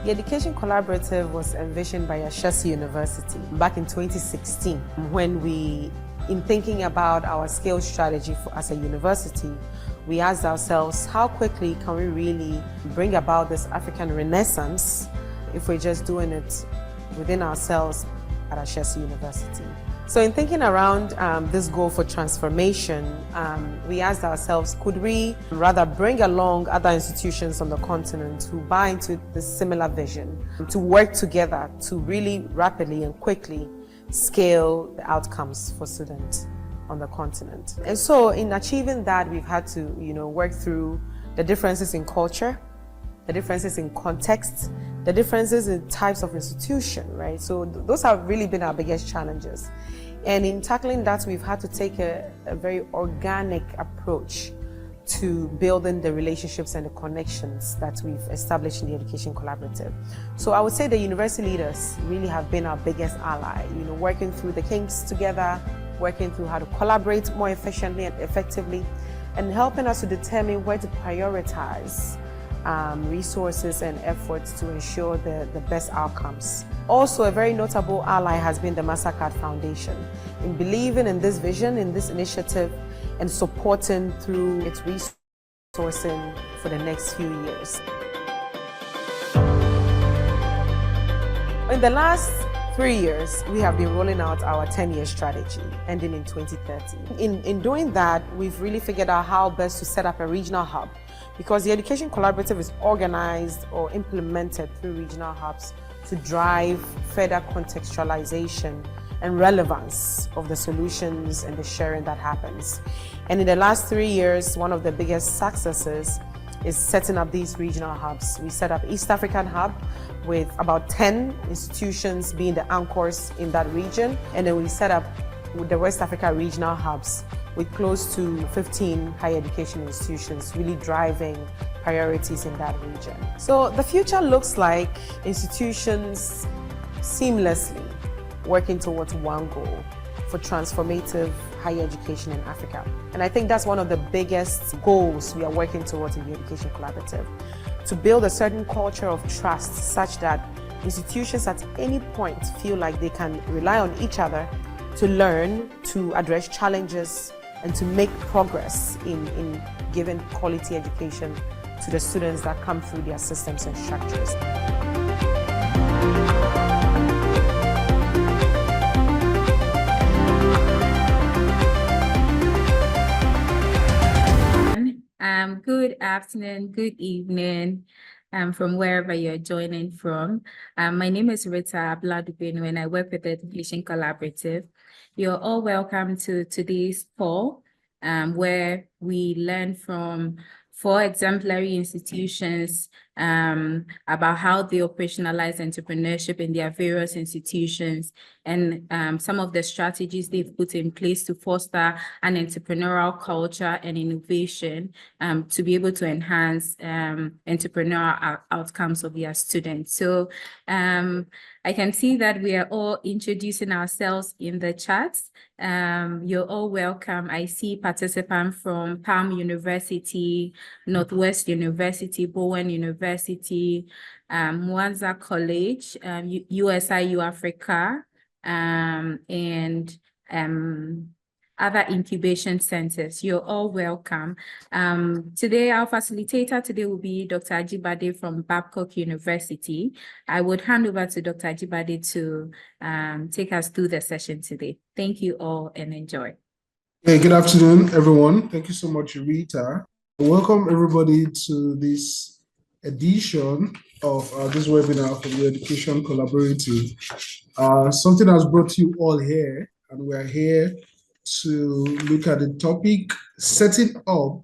The Education Collaborative was envisioned by Ashesi University back in 2016 when in thinking about our scale strategy as a university, we asked ourselves, how quickly can we really bring about this African Renaissance if we're just doing it within ourselves at Ashesi University? So in thinking around this goal for transformation, we asked ourselves, could we rather bring along other institutions on the continent who buy into this similar vision to work together to really rapidly and quickly scale the outcomes for students on the continent. And so in achieving that, we've had to work through the differences in culture, the differences in context, the differences in types of institution, right? So those have really been our biggest challenges. And in tackling that, we've had to take a very organic approach to building the relationships and the connections that we've established in the Education Collaborative. So I would say the university leaders really have been our biggest ally, working through the kinks together, working through how to collaborate more efficiently and effectively, and helping us to determine where to prioritize resources and efforts to ensure the best outcomes. Also, a very notable ally has been the MasterCard Foundation in believing in this vision, in this initiative, and supporting through its resourcing for the next few years. In the last 3 years, we have been rolling out our 10-year strategy, ending in 2030. In doing that, we've really figured out how best to set up a regional hub, because the Education Collaborative is organized or implemented through regional hubs to drive further contextualization and relevance of the solutions and the sharing that happens. And in the last 3 years, one of the biggest successes is setting up these regional hubs. We set up East African Hub with about 10 institutions being the anchors in that region. And then we set up with the West Africa regional hubs with close to 15 higher education institutions really driving priorities in that region. So the future looks like institutions seamlessly working towards one goal for transformative higher education in Africa. And I think that's one of the biggest goals we are working towards in the Education Collaborative, to build a certain culture of trust such that institutions at any point feel like they can rely on each other to learn, to address challenges, and to make progress in giving quality education to the students that come through their systems and structures. Good afternoon, good evening, from wherever you're joining from. My name is Rita Abladubinu and I work with the Education Collaborative. You're all welcome to today's call, where we learn from 4 exemplary institutions about how they operationalize entrepreneurship in their various institutions, and some of the strategies they've put in place to foster an entrepreneurial culture and innovation to be able to enhance entrepreneurial outcomes of their students. So I can see that we are all introducing ourselves in the chat. You're all welcome. I see participants from Palm University, Northwest University, Bowen University, Mwanza College, USIU-Africa, and other incubation centers. You're all welcome. Today, our facilitator today will be Dr. Ajibade from Babcock University. I would hand over to Dr. Ajibade to take us through the session today. Thank you all and enjoy. Hey, good afternoon, everyone. Thank you so much, Rita. Welcome everybody to this edition of this webinar from the Education Collaborative. Something has brought you all here, and we are here to look at the topic, setting up,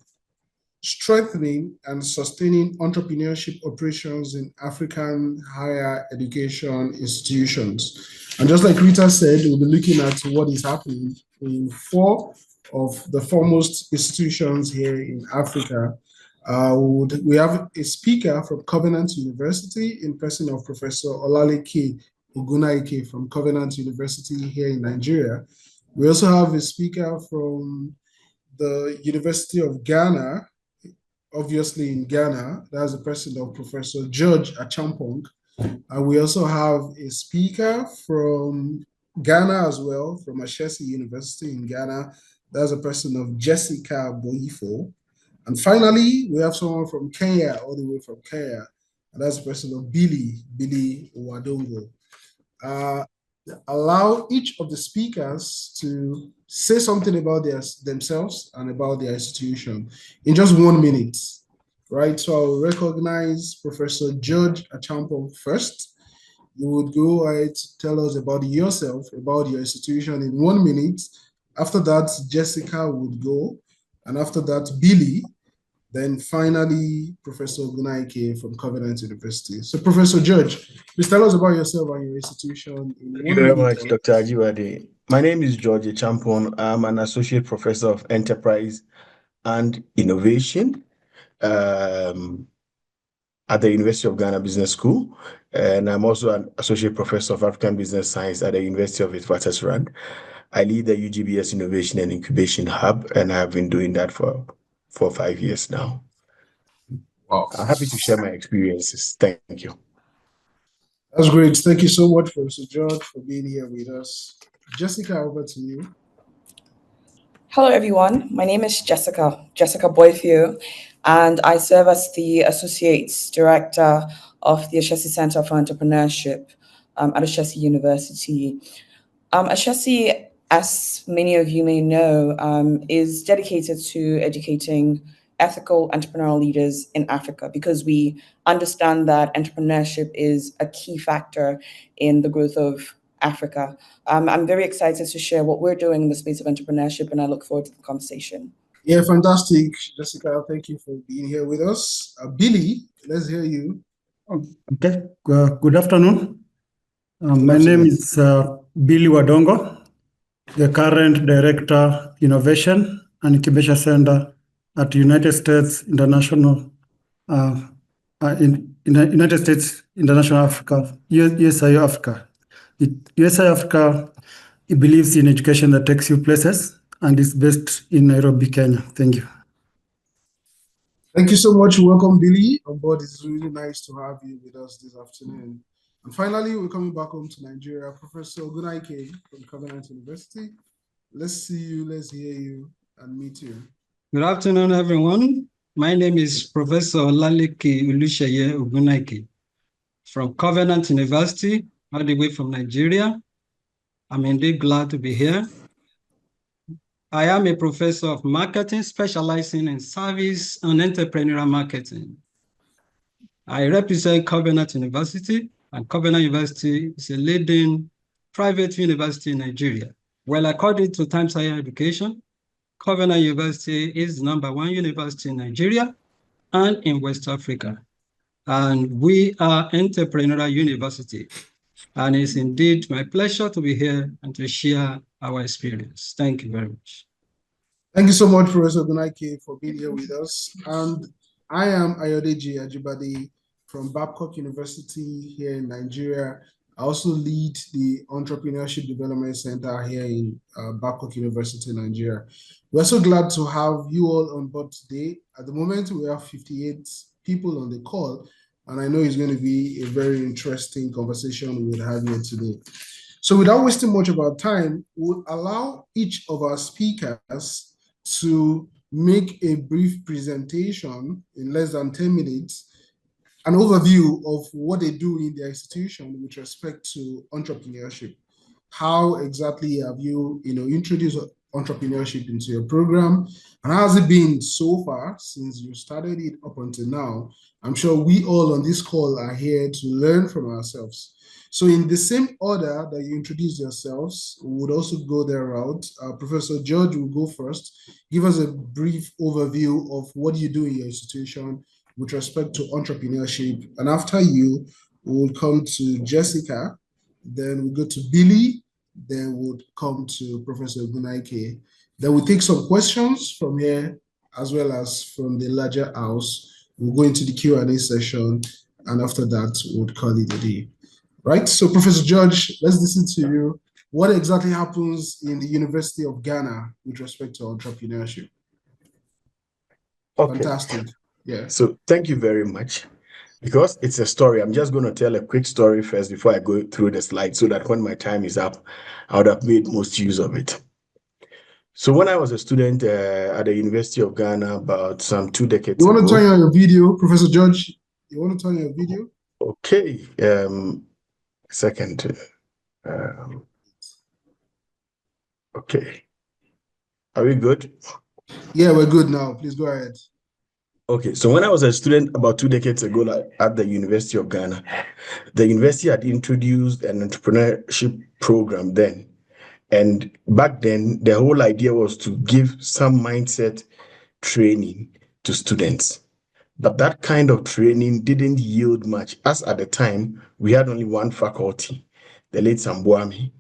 strengthening, and sustaining entrepreneurship operations in African higher education institutions. And just like Rita said, we'll be looking at what is happening in 4 of the foremost institutions here in Africa. We have a speaker from Covenant University in person of Professor Olaleke Ogunnaike from Covenant University here in Nigeria. We also have a speaker from the University of Ghana, obviously in Ghana. That's the person of Professor George Acheampong And we also have a speaker from Ghana as well, from Ashesi University in Ghana. That's a person of Jessica Boifio. And finally, we have someone from Kenya, all the way from Kenya. And that's a person of Billy Wadongo. Allow each of the speakers to say something about themselves and about their institution in just 1 minute, right? So I'll recognize Professor George Acheampong first. You would go ahead to tell us about yourself, about your institution in 1 minute. After that, Jessica would go. And after that, Billy. Then finally, Professor Ogunnaike from Covenant University. So Professor George, please tell us about yourself and your institution in Thank 1 you very minute. much, Dr. Ajibade. My name is George Acheampong. I'm an associate professor of enterprise and innovation at the University of Ghana Business School. And I'm also an associate professor of African Business Science at the University of Witwatersrand. I lead the UGBS Innovation and Incubation Hub, and I've been doing that for 4 or 5 years now. Wow. I'm happy to share my experiences. Thank you. That's great. Thank you so much, Professor George, for being here with us. Jessica, over to you. Hello, everyone. My name is Jessica Boifio, and I serve as the Associate Director of the Ashesi Center for Entrepreneurship at Ashesi University. Ashesi, as many of you may know, is dedicated to educating ethical entrepreneurial leaders in Africa because we understand that entrepreneurship is a key factor in the growth of Africa. I'm very excited to share what we're doing in the space of entrepreneurship, and I look forward to the conversation. Yeah, fantastic. Jessica, thank you for being here with us. Billy, let's hear you. Okay, good afternoon. My name is Billy Wadongo, the current Director, Innovation and Incubation Center at United States International Africa, USIU-Africa. USIU-Africa, it believes in education that takes you places and is based in Nairobi, Kenya. Thank you. Thank you so much. Welcome, Billy, on board. It's really nice to have you with us this afternoon. And finally, we're coming back home to Nigeria. Professor Ogunnaike from Covenant University. Let's see you, let's hear you, and meet you. Good afternoon, everyone. My name is Professor Olaleke Ogunnaike from Covenant University, all the way from Nigeria. I'm indeed glad to be here. I am a professor of marketing, specializing in service and entrepreneurial marketing. I represent Covenant University, and Covenant University is a leading private university in Nigeria. Well, according to Times Higher Education, Covenant University is the #1 university in Nigeria and in West Africa. And we are Entrepreneurial University. And it's indeed my pleasure to be here and to share our experience. Thank you very much. Thank you so much, Professor Ogunnaike, for being here with us. And I am Ayodeji Ajibade from Babcock University here in Nigeria. I also lead the Entrepreneurship Development Center here in Babcock University, Nigeria. We're so glad to have you all on board today. At the moment, we have 58 people on the call, and I know it's going to be a very interesting conversation we'll have here today. So without wasting much of our time, we'll allow each of our speakers to make a brief presentation in less than 10 minutes, an overview of what they do in their institution with respect to entrepreneurship. How exactly have you, introduced entrepreneurship into your program? And how has it been so far since you started it up until now? I'm sure we all on this call are here to learn from ourselves. So in the same order that you introduce yourselves, we would also go their route. Professor George will go first. Give us a brief overview of what you do in your institution with respect to entrepreneurship. And after you, we'll come to Jessica, then we'll go to Billy, then we'll come to Professor Ogunnaike. Then we'll take some questions from here, as well as from the larger house. We'll go into the Q&A session, and after that, we'll call it a day. Right? So Professor George, let's listen to you. What exactly happens in the University of Ghana with respect to entrepreneurship? Okay. Fantastic. Yeah. So thank you very much. Because it's a story, I'm just going to tell a quick story first before I go through the slides so that when my time is up, I would have made most use of it. So when I was a student at the University of Ghana about some 2 decades ago. You want to turn on your video, Professor George? You want to turn on your video? Okay. Second. Okay. Are we good? Yeah, we're good now. Please go ahead. Okay, so when I was a student about 2 decades ago at the University of Ghana, the university had introduced an entrepreneurship program then. And back then, the whole idea was to give some mindset training to students. But that kind of training didn't yield much, as at the time, we had only one faculty, the late Sambuami,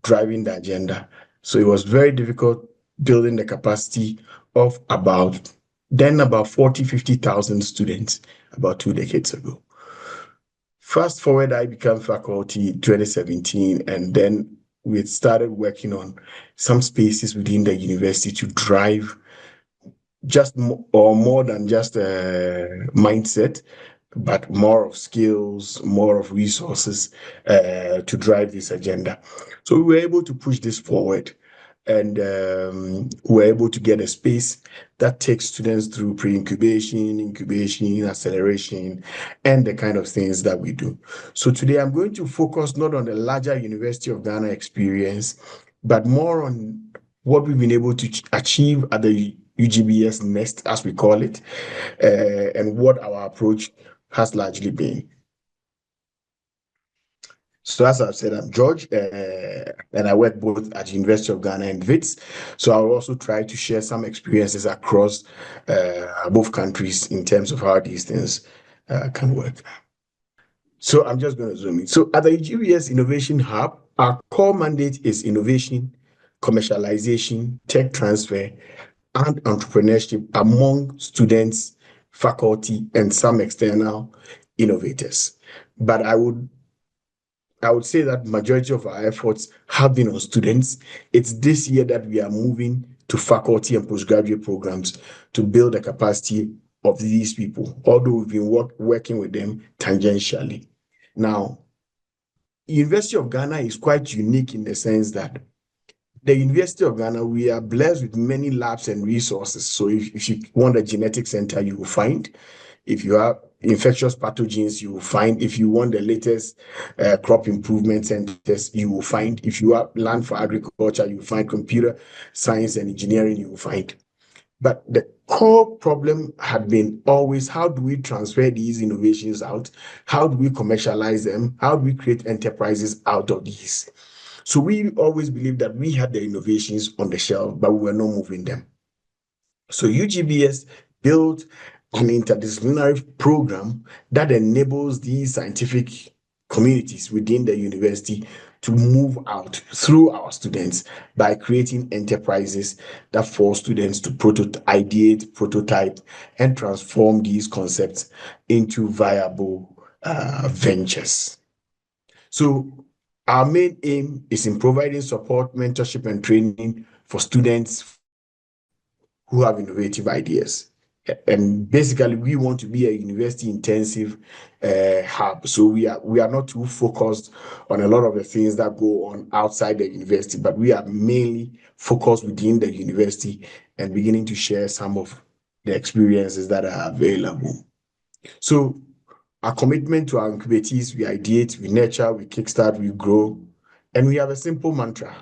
driving the agenda. So it was very difficult building the capacity of about 40, 50,000 students about 2 decades ago. Fast forward, I became faculty in 2017, and then we started working on some spaces within the university to drive just more than just a mindset, but more of skills, more of resources to drive this agenda. So we were able to push this forward, and we're able to get a space that takes students through pre-incubation, incubation, acceleration, and the kind of things that we do. So today I'm going to focus not on the larger University of Ghana experience, but more on what we've been able to achieve at the UGBS Nest, as we call it, and what our approach has largely been. So as I've said, I'm George, and I work both at the University of Ghana and WITS. So I'll also try to share some experiences across both countries in terms of how these things can work. So I'm just going to zoom in. So at the UGBS Innovation Hub, our core mandate is innovation, commercialization, tech transfer, and entrepreneurship among students, faculty, and some external innovators. But I would say that majority of our efforts have been on students. It's this year that we are moving to faculty and postgraduate programs to build the capacity of these people, although we've been working with them tangentially. Now, University of Ghana is quite unique in the sense that the University of Ghana, we are blessed with many labs and resources. So if you want a genetic center, you will find. If you have infectious pathogens, you will find. If you want the latest crop improvement centers, you will find. If you have land for agriculture, you will find. Computer science and engineering, you will find. But the core problem had been always, how do we transfer these innovations out? How do we commercialize them? How do we create enterprises out of these? So we always believed that we had the innovations on the shelf, but we were not moving them. So UGBS built an interdisciplinary program that enables these scientific communities within the university to move out through our students by creating enterprises that force students to ideate, prototype, and transform these concepts into viable ventures. So our main aim is in providing support, mentorship, and training for students who have innovative ideas. And basically, we want to be a university-intensive hub. So we are not too focused on a lot of the things that go on outside the university, but we are mainly focused within the university and beginning to share some of the experiences that are available. So our commitment to our incubatees, we ideate, we nurture, we kickstart, we grow, and we have a simple mantra: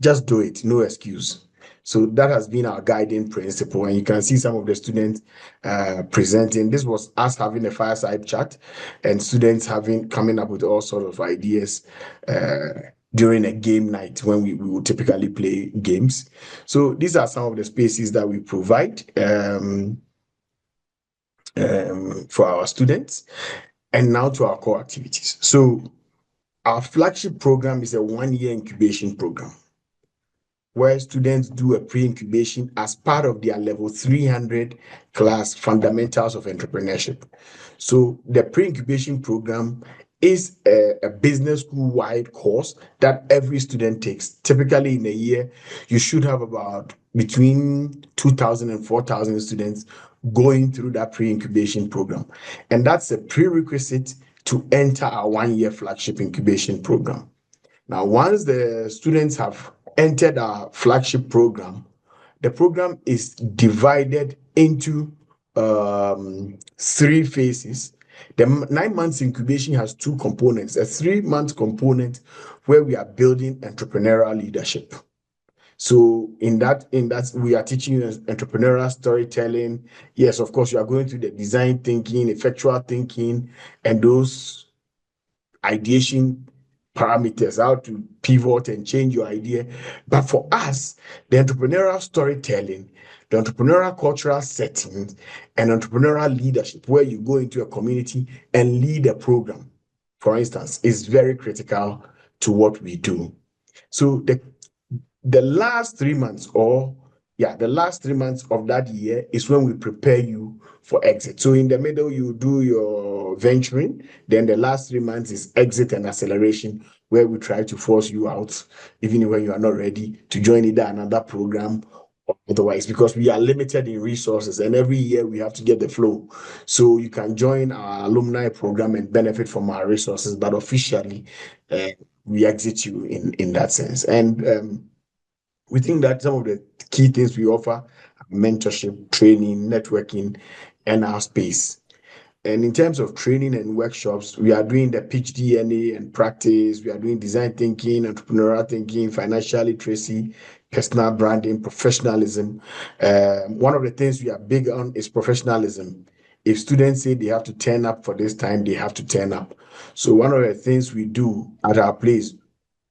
just do it, no excuse. So that has been our guiding principle, and you can see some of the students presenting. This was us having a fireside chat, and students coming up with all sorts of ideas during a game night when we would typically play games. So these are some of the spaces that we provide for our students. And now to our core activities. So our flagship program is a 1-year incubation program, where students do a pre-incubation as part of their level 300 class, Fundamentals of Entrepreneurship. So the pre-incubation program is a business school-wide course that every student takes. Typically in a year, you should have about between 2,000 and 4,000 students going through that pre-incubation program. And that's a prerequisite to enter our 1-year flagship incubation program. Now, once the students have entered our flagship program, the program is divided into 3 phases. The 9 months incubation has 2 components, a 3-month component where we are building entrepreneurial leadership. So in that, we are teaching you entrepreneurial storytelling. Yes, of course, you are going through the design thinking, effectual thinking, and those ideation parameters, how to pivot and change your idea. But for us, the entrepreneurial storytelling, the entrepreneurial cultural setting, and entrepreneurial leadership, where you go into a community and lead a program, for instance, is very critical to what we do. So the last 3 months, the last 3 months of that year is when we prepare you for exit. So in the middle, you do your venturing. Then the last 3 months is exit and acceleration, where we try to force you out, even when you are not ready, to join either another program or otherwise, because we are limited in resources, and every year we have to get the flow. So you can join our alumni program and benefit from our resources, but officially, we exit you in that sense. And we think that some of the key things we offer are mentorship, training, networking, and our space. And in terms of training and workshops, we are doing the Ph.D. and practice. We are doing design thinking, entrepreneurial thinking, financial literacy, personal branding, professionalism. One of the things we are big on is professionalism. If students say they have to turn up for this time, they have to turn up. So one of the things we do at our place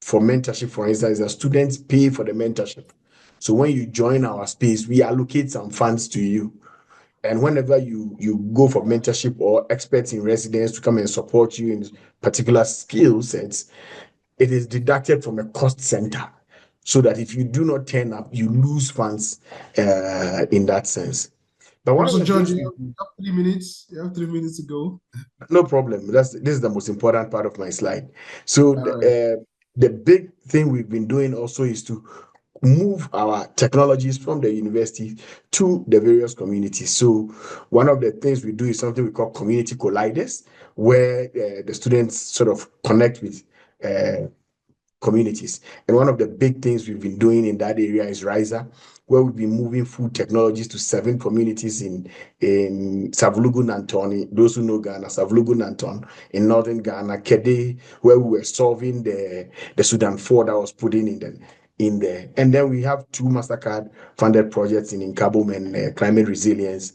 for mentorship, for instance, is that students pay for the mentorship. So when you join our space, we allocate some funds to you. And whenever you go for mentorship or experts in residence to come and support you in particular skill sets, it is deducted from a cost center, so that if you do not turn up, you lose funds in that sense. But one of So, the George, things you have 3 minutes. You have 3 minutes to go. no problem. This is the most important part of my slide. So All the big thing we've been doing also is to move our technologies from the university to the various communities. So one of the things we do is something we call community colliders, where the students sort of connect with communities. And one of the big things we've been doing in that area is Riser, where we've been moving food technologies to 7 communities in Savlugu Nantoni. Those who know Ghana, Savlugu Nanton in northern Ghana, Kede, where we were solving the Sudan 4 that was put in there. And then we have 2 MasterCard funded projects in Incubation and climate resilience,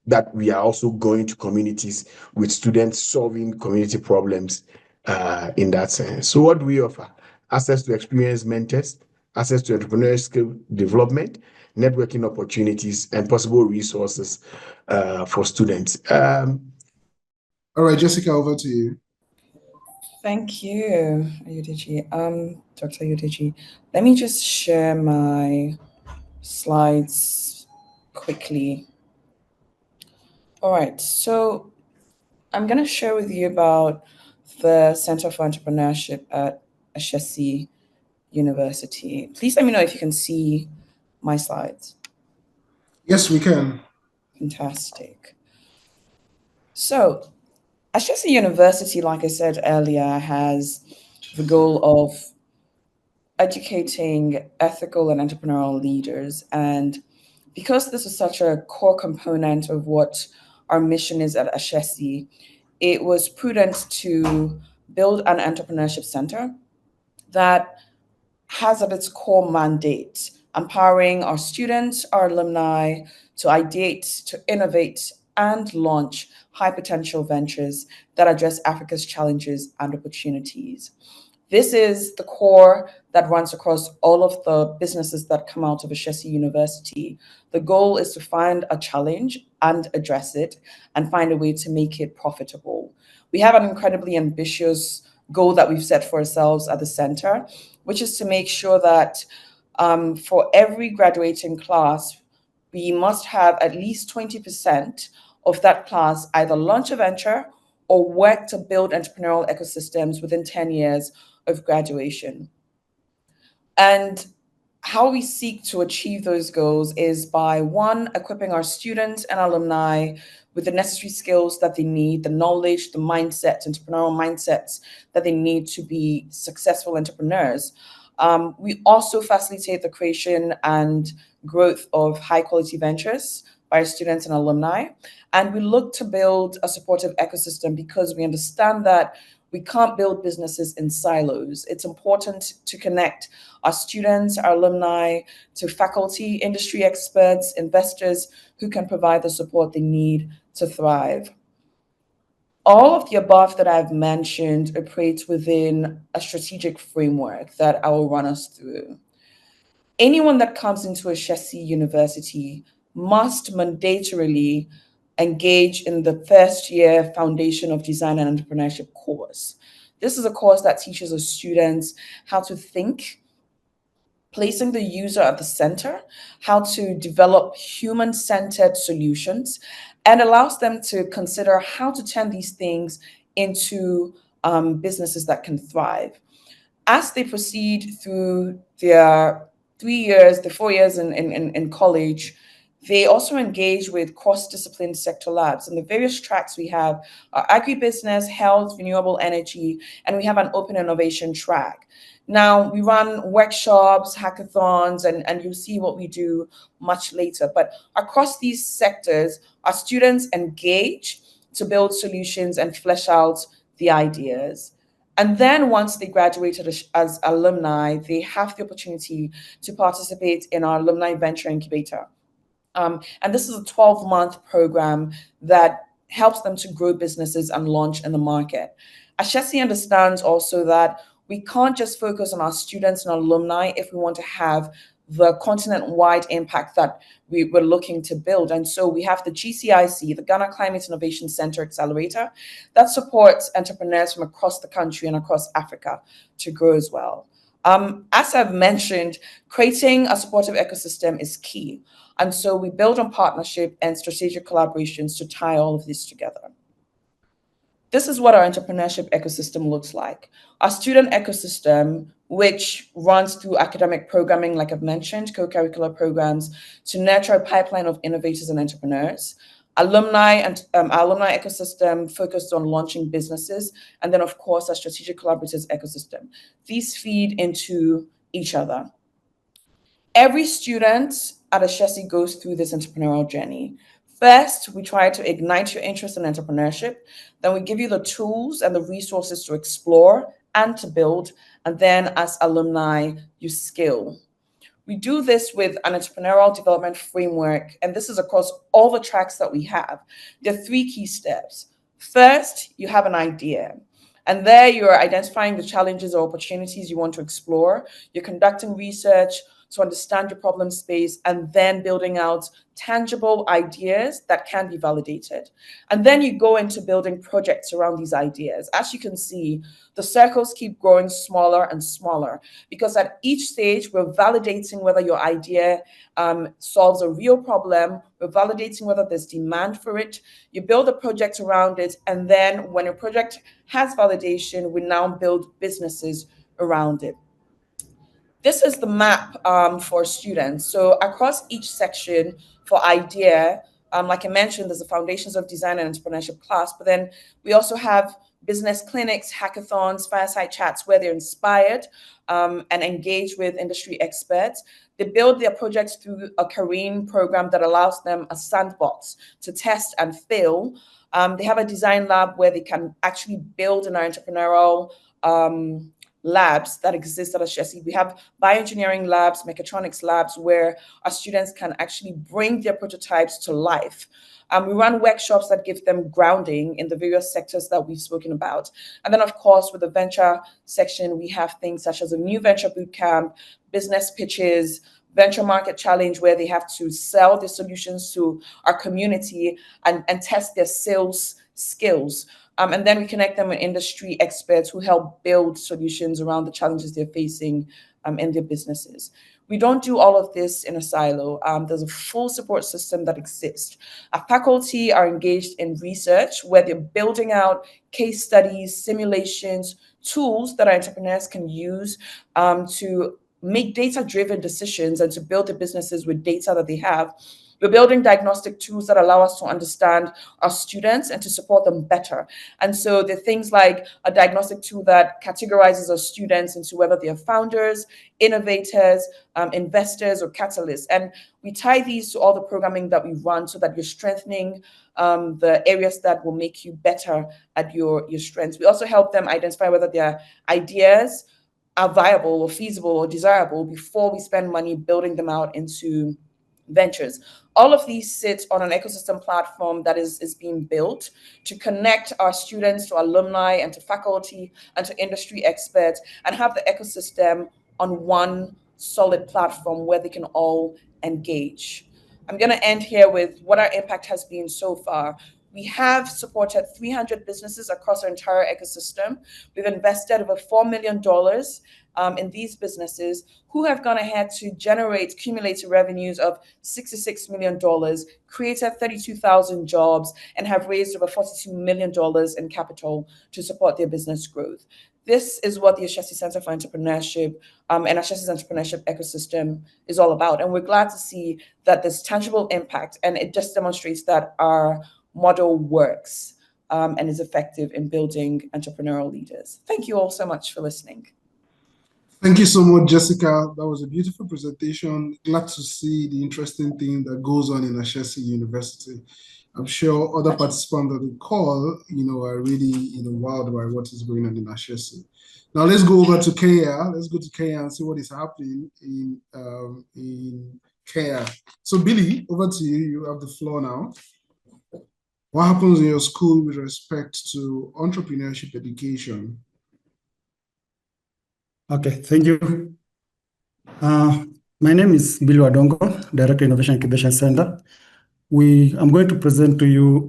that we are also going to communities with students solving community problems in that sense. So what do we offer? Access to experienced mentors, access to entrepreneurial skill development, networking opportunities, and possible resources for students. All right, Jessica, over to you. Thank you, Ayodeji. Dr. Ayodeji. Let me just share my slides quickly. All right, so I'm going to share with you about the Center for Entrepreneurship at Ashesi University. Please let me know if you can see my slides. Yes, we can. Fantastic. So, Ashesi University, like I said earlier, has the goal of educating ethical and entrepreneurial leaders. And because this is such a core component of what our mission is at Ashesi, it was prudent to build an entrepreneurship center that has at its core mandate empowering our students, our alumni to ideate, to innovate, and launch high potential ventures that address Africa's challenges and opportunities. This is the core that runs across all of the businesses that come out of Ashesi University. The goal is to find a challenge and address it and find a way to make it profitable. We have an incredibly ambitious goal that we've set for ourselves at the center, which is to make sure that for every graduating class, we must have at least 20% of that class either launch a venture or work to build entrepreneurial ecosystems within 10 years of graduation. And how we seek to achieve those goals is by, one, equipping our students and alumni with the necessary skills that they need, the knowledge, the mindset, entrepreneurial mindsets that they need to be successful entrepreneurs. We also facilitate the creation and growth of high quality ventures by our students and alumni. And we look to build a supportive ecosystem because we understand that we can't build businesses in silos. It's important to connect our students, our alumni, to faculty, industry experts, investors who can provide the support they need to thrive. All of the above that I've mentioned operates within a strategic framework that I will run us through. Anyone that comes into Ashesi University must mandatorily engage in the first year Foundation of Design and Entrepreneurship course. This is a course that teaches the students how to think, placing the user at the center, how to develop human-centered solutions, and allows them to consider how to turn these things into businesses that can thrive. As they proceed through their 3 years, the 4 years in college, they also engage with cross-discipline sector labs. And the various tracks we have are agribusiness, health, renewable energy, and we have an open innovation track. Now, we run workshops, hackathons, and you'll see what we do much later. But across these sectors, our students engage to build solutions and flesh out the ideas. And then once they graduated as alumni, they have the opportunity to participate in our Alumni Venture Incubator. And this is a 12-month program that helps them to grow businesses and launch in the market. Ashesi understands also that we can't just focus on our students and alumni if we want to have the continent-wide impact that we were looking to build. And so we have the GCIC, the Ghana Climate Innovation Center Accelerator, that supports entrepreneurs from across the country and across Africa to grow as well. As I've mentioned, creating a supportive ecosystem is key. And so we build on partnership and strategic collaborations to tie all of this together. This is what our entrepreneurship ecosystem looks like. Our student ecosystem, which runs through academic programming, like I've mentioned, co-curricular programs, to nurture a pipeline of innovators and entrepreneurs. Alumni and our alumni ecosystem focused on launching businesses. And then, of course, our strategic collaborators ecosystem. These feed into each other. Every student at Ashesi goes through this entrepreneurial journey. First, we try to ignite your interest in entrepreneurship. Then we give you the tools and the resources to explore and to build. And then as alumni, you scale. We do this with an entrepreneurial development framework, and this is across all the tracks that we have. There are 3 key steps. First, you have an idea. And there you're identifying the challenges or opportunities you want to explore. You're conducting research to understand your problem space, and then building out tangible ideas that can be validated. And then you go into building projects around these ideas. As you can see, the circles keep growing smaller and smaller because at each stage, we're validating whether your idea solves a real problem. We're validating whether there's demand for it. You build a project around it. And then when a project has validation, we now build businesses around it. This is the map for students. So across each section for idea, like I mentioned, there's the Foundations of Design and Entrepreneurship class, but then we also have business clinics, hackathons, fireside chats where they're inspired and engage with industry experts. They build their projects through a career program that allows them a sandbox to test and fail. They have a design lab where they can actually build an entrepreneurial labs that exist at Ashesi. We have bioengineering labs, mechatronics labs, where our students can actually bring their prototypes to life. We run workshops that give them grounding in the various sectors that we've spoken about. And then, of course, with the venture section, we have things such as a new venture bootcamp, business pitches, venture market challenge, where they have to sell their solutions to our community and test their sales skills. And then we connect them with industry experts who help build solutions around the challenges they're facing in their businesses. We don't do all of this in a silo. There's a full support system that exists. Our faculty are engaged in research where they're building out case studies, simulations, tools that our entrepreneurs can use to make data-driven decisions and to build the businesses with data that they have. We're building diagnostic tools that allow us to understand our students and to support them better. And so the things like a diagnostic tool that categorizes our students into whether they are founders, innovators, investors, or catalysts. And we tie these to all the programming that we run so that you're strengthening the areas that will make you better at your strengths. We also help them identify whether their ideas are viable or feasible or desirable before we spend money building them out into ventures. All of these sit on an ecosystem platform that is being built to connect our students to alumni and to faculty and to industry experts, and have the ecosystem on one solid platform where they can all engage. I'm going to end here with what our impact has been so far. We have supported 300 businesses across our entire ecosystem. We've invested over $4 million in these businesses, who have gone ahead to generate cumulative revenues of $66 million, created 32,000 jobs, and have raised over $42 million in capital to support their business growth. This is what the Ashesi Center for Entrepreneurship and Ashesi's entrepreneurship ecosystem is all about. And we're glad to see that there's tangible impact, and it just demonstrates that our model works and is effective in building entrepreneurial leaders. Thank you all so much for listening. Thank you so much, Jessica. That was a beautiful presentation. Glad to see the interesting thing that goes on in Ashesi University. I'm sure other participants of the call, are really, wowed by what is going on in Ashesi. Now let's go over to Kenya. Let's go to Kenya and see what is happening in Kenya. So Billy, over to you. You have the floor now. What happens in your school with respect to entrepreneurship education? Okay, thank you. My name is Billy Wadongo, Director Innovation Incubation Center. I'm going to present to you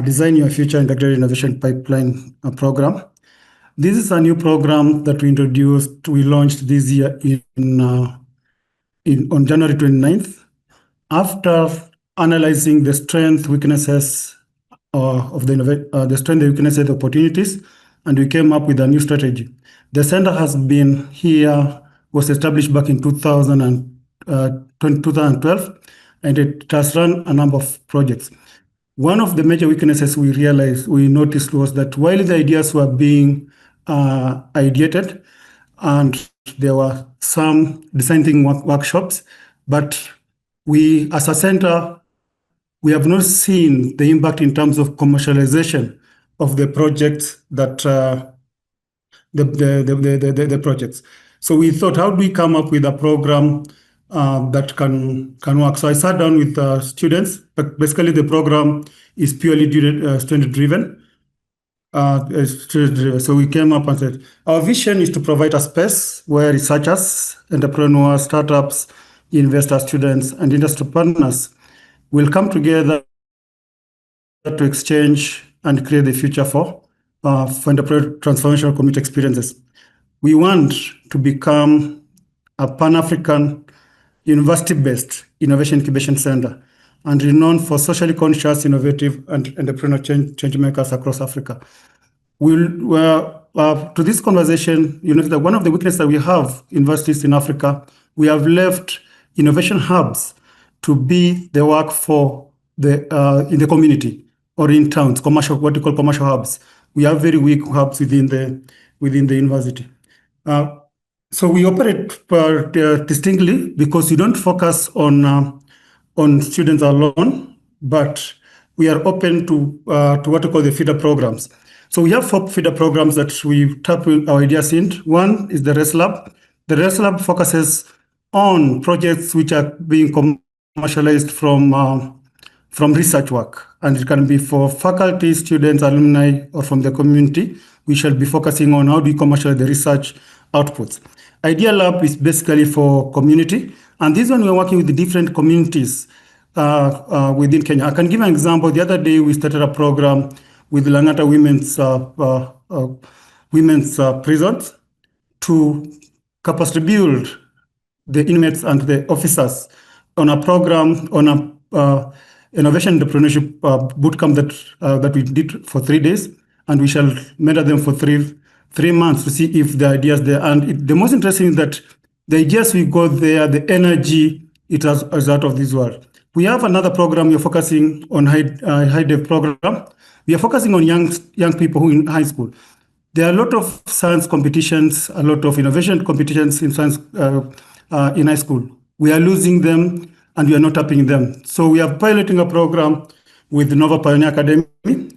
Design Your Future Integrated Innovation Pipeline program. This is a new program that we launched this year on January 29th. After analyzing the strength, weaknesses the weaknesses, the opportunities, and we came up with a new strategy. The center was established back in 2012, and it has run a number of projects. One of the major weaknesses we noticed was that while the ideas were being ideated, and there were some design thinking workshops, but we, as a center, we have not seen the impact in terms of commercialization of the projects that the projects. So we thought, how do we come up with a program that can work? So I sat down with students, but basically the program is purely student driven. So we came up and said, our vision is to provide a space where researchers, entrepreneurs, startups, investors, students, and industry partners will come together to exchange and create the future for transformational community experiences. We want to become a Pan-African university-based innovation incubation center and renowned for socially conscious, innovative, and entrepreneurial change makers across Africa. To this conversation, that one of the weaknesses that we have universities in Africa, we have left innovation hubs to be the work for in the community or in towns, what we call commercial hubs. We have very weak hubs within the university. So we operate distinctly because we don't focus on students alone, but we are open to what we call the feeder programs. So we have 4 feeder programs that we tap our ideas in. One is the RES Lab. The RES Lab focuses on projects which are being commercialized from research work, and it can be for faculty, students, alumni, or from the community. We shall be focusing on how do we commercialize the research outputs. Idea Lab is basically for community, and this one we're working with the different communities within Kenya. I can give an example. The other day we started a program with Langata women's prisons to capacity build the inmates and the officers on a program, on a innovation entrepreneurship bootcamp that we did for 3 days, and we shall mentor them for 3 months to see if the ideas there. And the most interesting is that the ideas we got there, the energy, it is out of this world. We have another program we are focusing on, high dev program. We are focusing on young people who in high school. There are a lot of science competitions, a lot of innovation competitions in science in high school. We are losing them and we are not tapping them. So we are piloting a program with the Nova Pioneer Academy,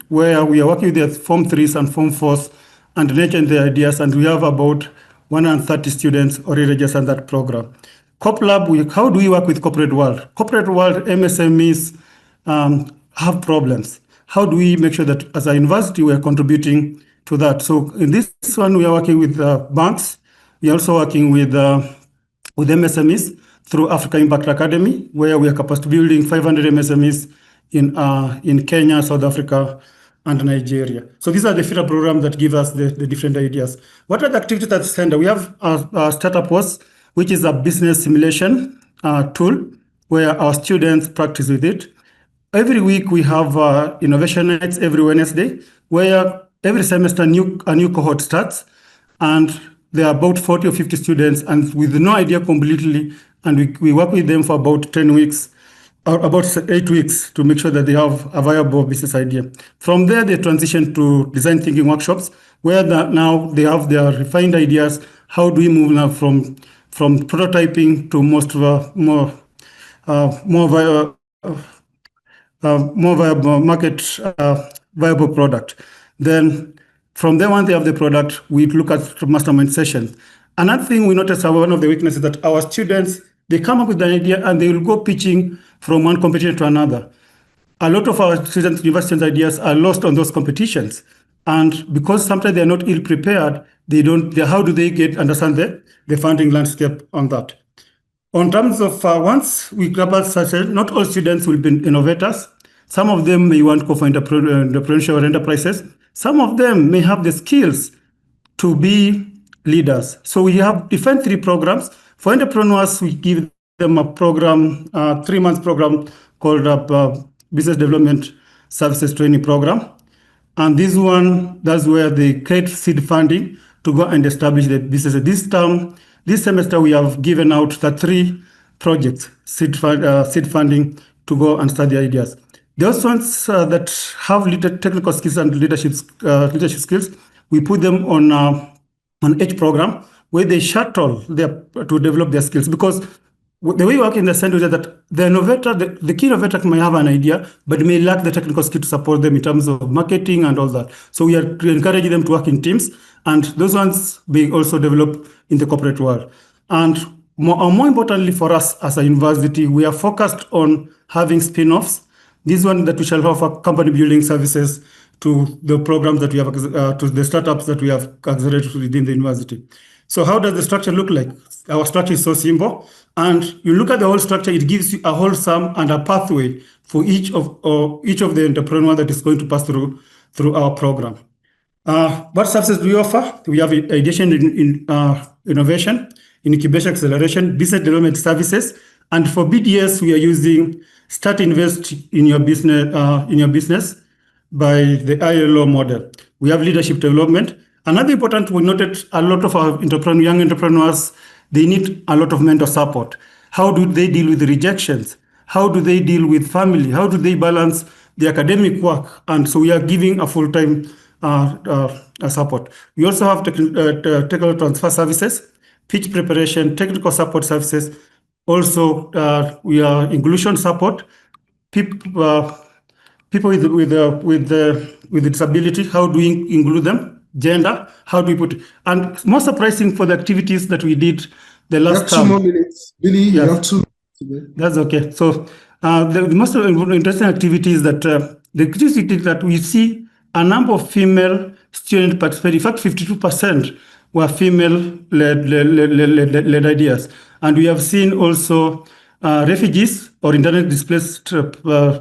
where we are working with the Form 3s and Form 4s and nurturing their ideas, and we have about 130 students already registered in that program. CopLab, how do we work with corporate world? Corporate world, MSMEs have problems. How do we make sure that as a university we are contributing to that? So in this one, we are working with banks. We are also working with MSMEs through Africa Impact Academy, where we are capacity building 500 MSMEs in Kenya, South Africa, and Nigeria. So these are the filter programs that give us the different ideas. What are the activities at the center? We have our Startup Wars, which is a business simulation tool where our students practice with it. Every week we have innovation nights every Wednesday, where every semester a new cohort starts, and there are about 40 or 50 students, and with no idea completely, and we work with them for about 10 weeks, or about 8 weeks, to make sure that they have a viable business idea. From there, they transition to design thinking workshops, where now they have their refined ideas. How do we move now from prototyping to more viable market viable product? Then from there, once they have the product, we look at mastermind sessions. Another thing we notice, one of the weaknesses, that our students, they come up with an idea and they will go pitching from one competition to another. A lot of our students, university ideas are lost on those competitions. And because sometimes they're not ill prepared, how do they understand the funding landscape on that? On terms of once we grab a session, not all students will be innovators. Some of them may want to go for entrepreneurship enterprises. Some of them may have the skills to be leaders. So we have defined 3 programs. For entrepreneurs, we give them a program, 3-month program called Business Development Services Training Program. And this one, that's where they create seed funding to go and establish the business. This semester, we have given out the 3 projects, seed funding, to go and study ideas. Those ones that have technical skills and leadership skills, we put them on H program, where they shuttle to develop their skills. Because the way we work in the center is that the innovator, the key innovator may have an idea, but may lack the technical skill to support them in terms of marketing and all that. So we are encouraging them to work in teams, and those ones being also developed in the corporate world. And more importantly for us as a university, we are focused on having spin-offs. This one that we shall offer company building services to the programs that we have, to the startups that we have accelerated within the university. So how does the structure look like? Our structure is so simple. And you look at the whole structure, it gives you a whole sum and a pathway for each of the entrepreneurs that is going to pass through our program. What services do we offer? We have ideation in innovation, incubation acceleration, business development services, and for BDS we are using Start Invest in your business by the ILO model. We have leadership development. Another important, we noted a lot of our young entrepreneurs, they need a lot of mentor support. How do they deal with the rejections? How do they deal with family? How do they balance the academic work? And so we are giving a full-time support. We also have technical transfer services, pitch preparation, technical support services. Also, we are inclusion support. People with disability, how do we include them? Gender, how do we put it? And most surprising for the activities that we did the last time. 2 more minutes. Billy, you have 2 minutes. That's okay. So the most interesting activity is that the activity that we see a number of female students participate. In fact, 52% were female-led ideas. And we have seen also refugees or internally displaced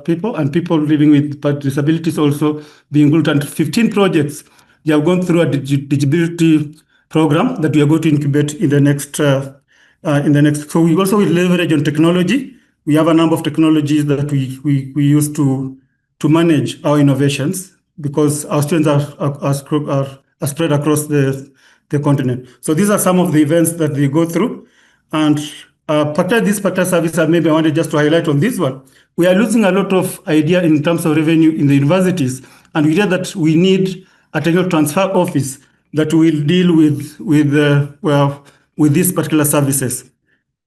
people and people living with disabilities also being included. And 15 projects, they have gone through a digibility program that we are going to incubate in the next. So we also will leverage on technology. We have a number of technologies that we use to manage our innovations, because our students are spread across the continent. So these are some of the events that we go through. And this particular service, maybe I wanted just to highlight on this one. We are losing a lot of idea in terms of revenue in the universities, and we hear that we need a technical transfer office that will deal with these particular services.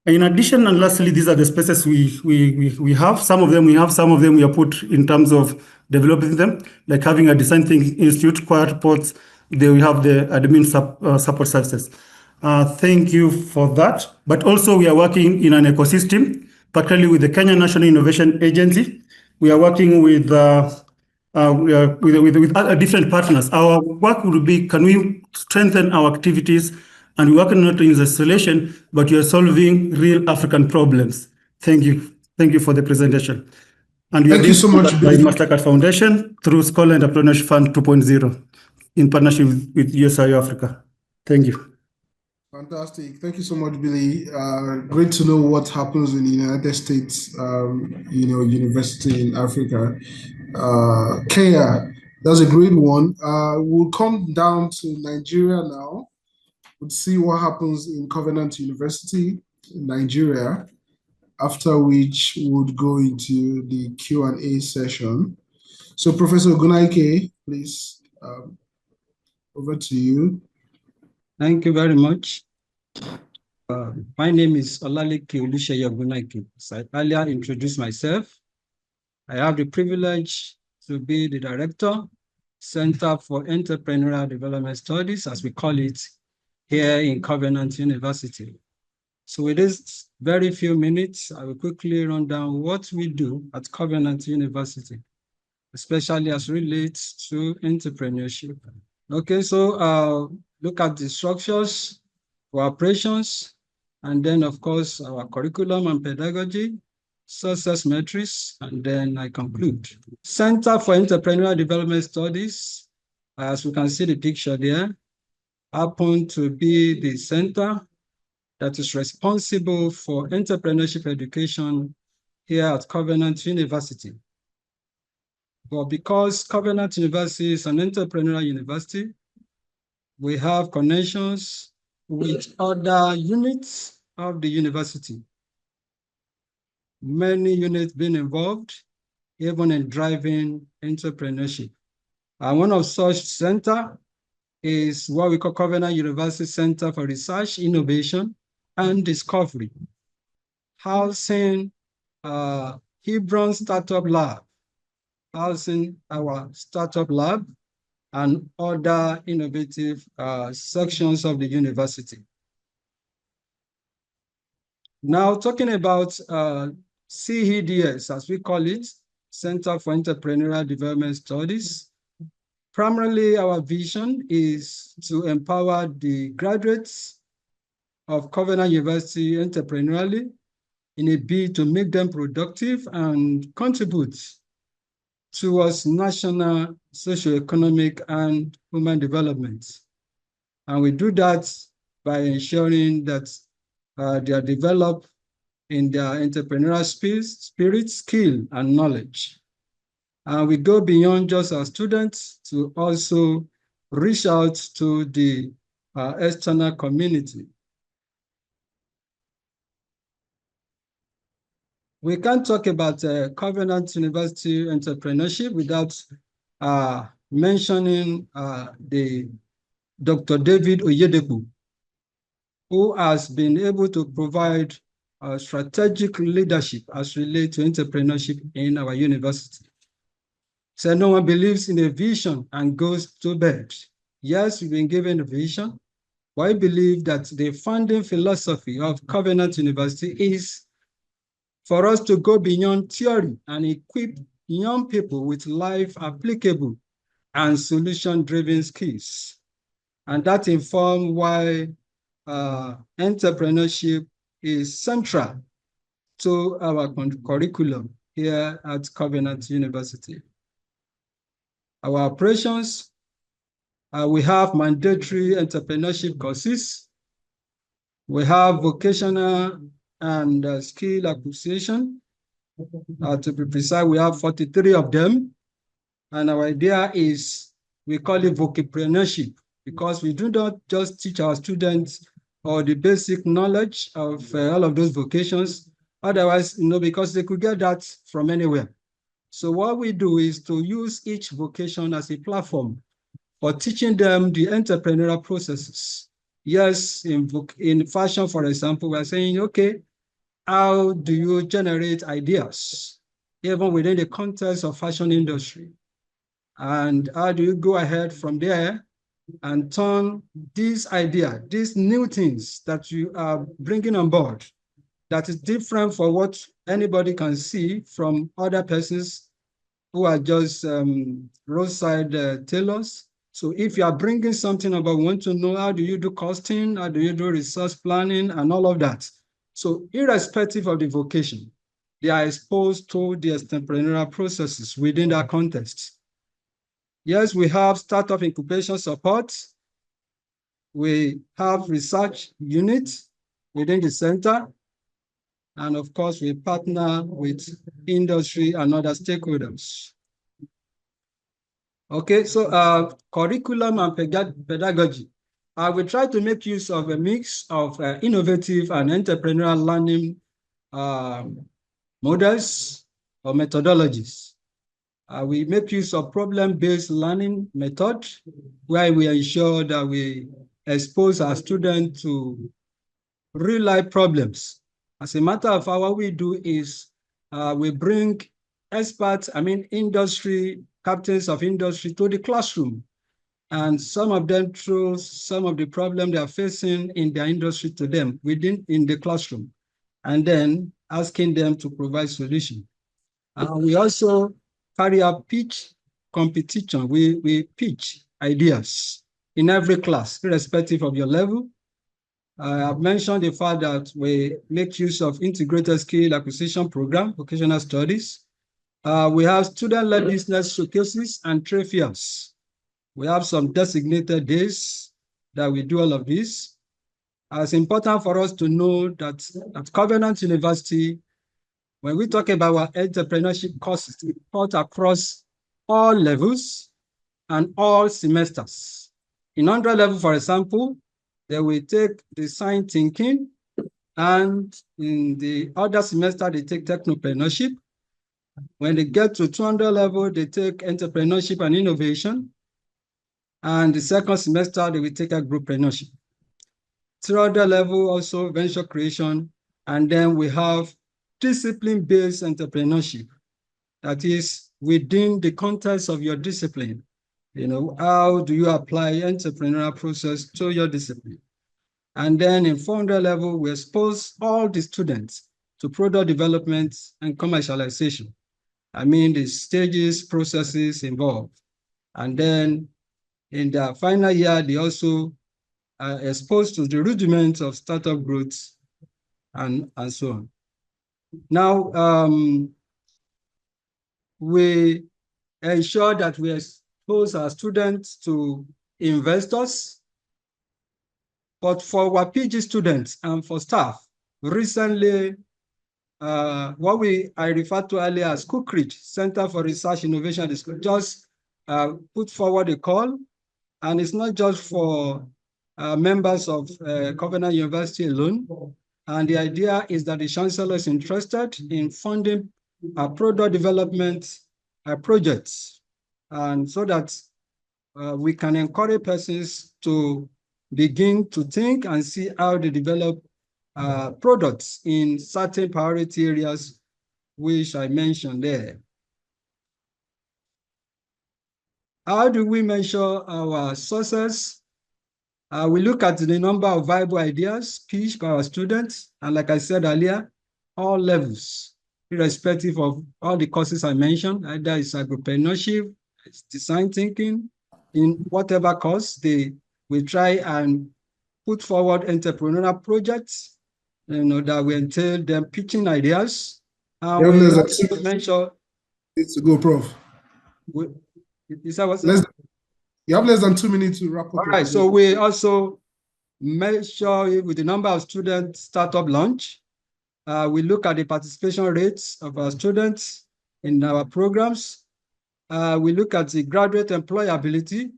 In addition, and lastly, these are the spaces we have. Some of them we have, some of them we are put in terms of developing them, like having a design thinking institute, quiet reports. There we have the admin support services. Thank you for that. But also we are working in an ecosystem, particularly with the Kenya National Innovation Agency. We are working with other different partners. Our work will be, can we strengthen our activities and we work not in isolation, but we are solving real African problems. Thank you. Thank you for the presentation. And thank you so much by Mastercard Foundation through Scholar Entrepreneurship Fund 2.0 in partnership with USIU-Africa. Thank you. Fantastic. Thank you so much, Billy. Great to know what happens in the United States, university in Africa. Kenya, that's a great one. We'll come down to Nigeria now. We'll see what happens in Covenant University in Nigeria, after which we would go into the Q&A session. So Professor Ogunnaike, please, over to you. Thank you very much. My name is Olaleke Ogunnaike. As I earlier introduced myself, I have the privilege to be the director, Center for Entrepreneurial Development Studies, as we call it, here in Covenant University. So with this very few minutes, I will quickly run down what we do at Covenant University, especially as relates to entrepreneurship. Okay, so look at the structures for operations, and then of course our curriculum and pedagogy, success metrics, and then I conclude. Center for Entrepreneurial Development Studies, as we can see the picture there, happen to be the center that is responsible for entrepreneurship education here at Covenant University. But because Covenant University is an entrepreneurial university, we have connections with other units of the university. Many units being involved, even in driving entrepreneurship. And one of such center is what we call Covenant University Center for Research, Innovation, and Discovery, housing Hebron Startup Lab, housing our startup lab, and other innovative sections of the university. Now, talking about CEDS, as we call it, Center for Entrepreneurial Development Studies. Primarily, our vision is to empower the graduates of Covenant University entrepreneurially in a bid to make them productive and contribute towards national, socioeconomic, and human development. And we do that by ensuring that they are developed in their entrepreneurial spirit, skill, and knowledge. And we go beyond just our students to also reach out to the external community. We can't talk about Covenant University entrepreneurship without mentioning the Dr. David Oyedepo, who has been able to provide strategic leadership as relates to entrepreneurship in our university. So no one believes in a vision and goes to bed. Yes, we've been given a vision, but I believe that the founding philosophy of Covenant University is for us to go beyond theory and equip young people with life applicable and solution-driven skills. And that informs why entrepreneurship is central to our curriculum here at Covenant University. Our operations, we have mandatory entrepreneurship courses. We have vocational and skill acquisition. To be precise, we have 43 of them. And our idea is, we call it vocapreneurship, because we do not just teach our students or the basic knowledge of all of those vocations. Otherwise, because they could get that from anywhere. So what we do is to use each vocation as a platform for teaching them the entrepreneurial processes. Yes, in fashion, for example, we're saying, okay, how do you generate ideas, even within the context of fashion industry? And how do you go ahead from there and turn this idea, these new things that you are bringing on board, that is different from what anybody can see from other persons who are just roadside tailors. So if you are bringing something about, want to know how do you do costing, how do you do resource planning and all of that. So irrespective of the vocation, they are exposed to the entrepreneurial processes within that context. Yes, we have startup incubation support. We have research units within the center. And of course, we partner with industry and other stakeholders. Okay, so curriculum and pedagogy. We try to make use of a mix of innovative and entrepreneurial learning models or methodologies. We make use of problem-based learning method, where we ensure that we expose our students to real-life problems. As a matter of fact, what we do is we bring experts, industry, captains of industry to the classroom. And some of them throw some of the problems they are facing in their industry to them in the classroom, and then asking them to provide solutions. We also carry out pitch competition. We pitch ideas in every class, irrespective of your level. I've mentioned the fact that we make use of integrated skill acquisition program, vocational studies. We have student-led business showcases and trade fairs. We have some designated days that we do all of this. It's important for us to know that at Covenant University, when we talk about our entrepreneurship courses, we taught across all levels and all semesters. In 100 level, for example, they will take design thinking, and in the other semester, they take technopreneurship. When they get to 200 level, they take entrepreneurship and innovation. And the second semester, they will take a grouppreneurship. 300 level, also venture creation. And then we have discipline-based entrepreneurship. That is within the context of your discipline. How do you apply entrepreneurial process to your discipline? And then in 400 level, we expose all the students to product development and commercialization. The stages, processes involved. And then in the final year, they also are exposed to the rudiments of startup growth and so on. Now, we ensure that we expose our students to investors. But for our PG students and for staff, recently, what I referred to earlier as Cookridge Center for Research Innovation just put forward a call, and it's not just for members of Covenant University alone. And the idea is that the chancellor is interested in funding product development projects, and so that we can encourage persons to begin to think and see how they develop products in certain priority areas, which I mentioned there. How do we measure our success? We look at the number of viable ideas pitched by our students, and like I said earlier, all levels, irrespective of all the courses I mentioned, either it's entrepreneurship, it's design thinking, in whatever course we try and put forward entrepreneurial projects, that will entail them pitching ideas. And we also mention. It's to go, Prof. Is that what's you have less than 2 minutes to wrap up. All right, so we also measure with the number of students startup launch. We look at the participation rates of our students in our programs. We look at the graduate employability.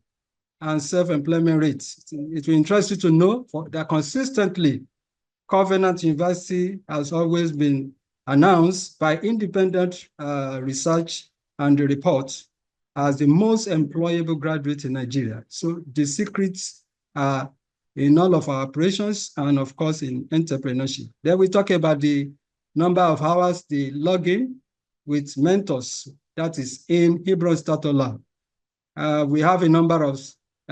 and self-employment rates. It will interest you to know that consistently, Covenant University has always been announced by independent research and reports as the most employable graduate in Nigeria. So the secrets are in all of our operations and of course in entrepreneurship. Then we talk about the number of hours they log in with mentors, that is in Hebron Startup Lab. We have a number of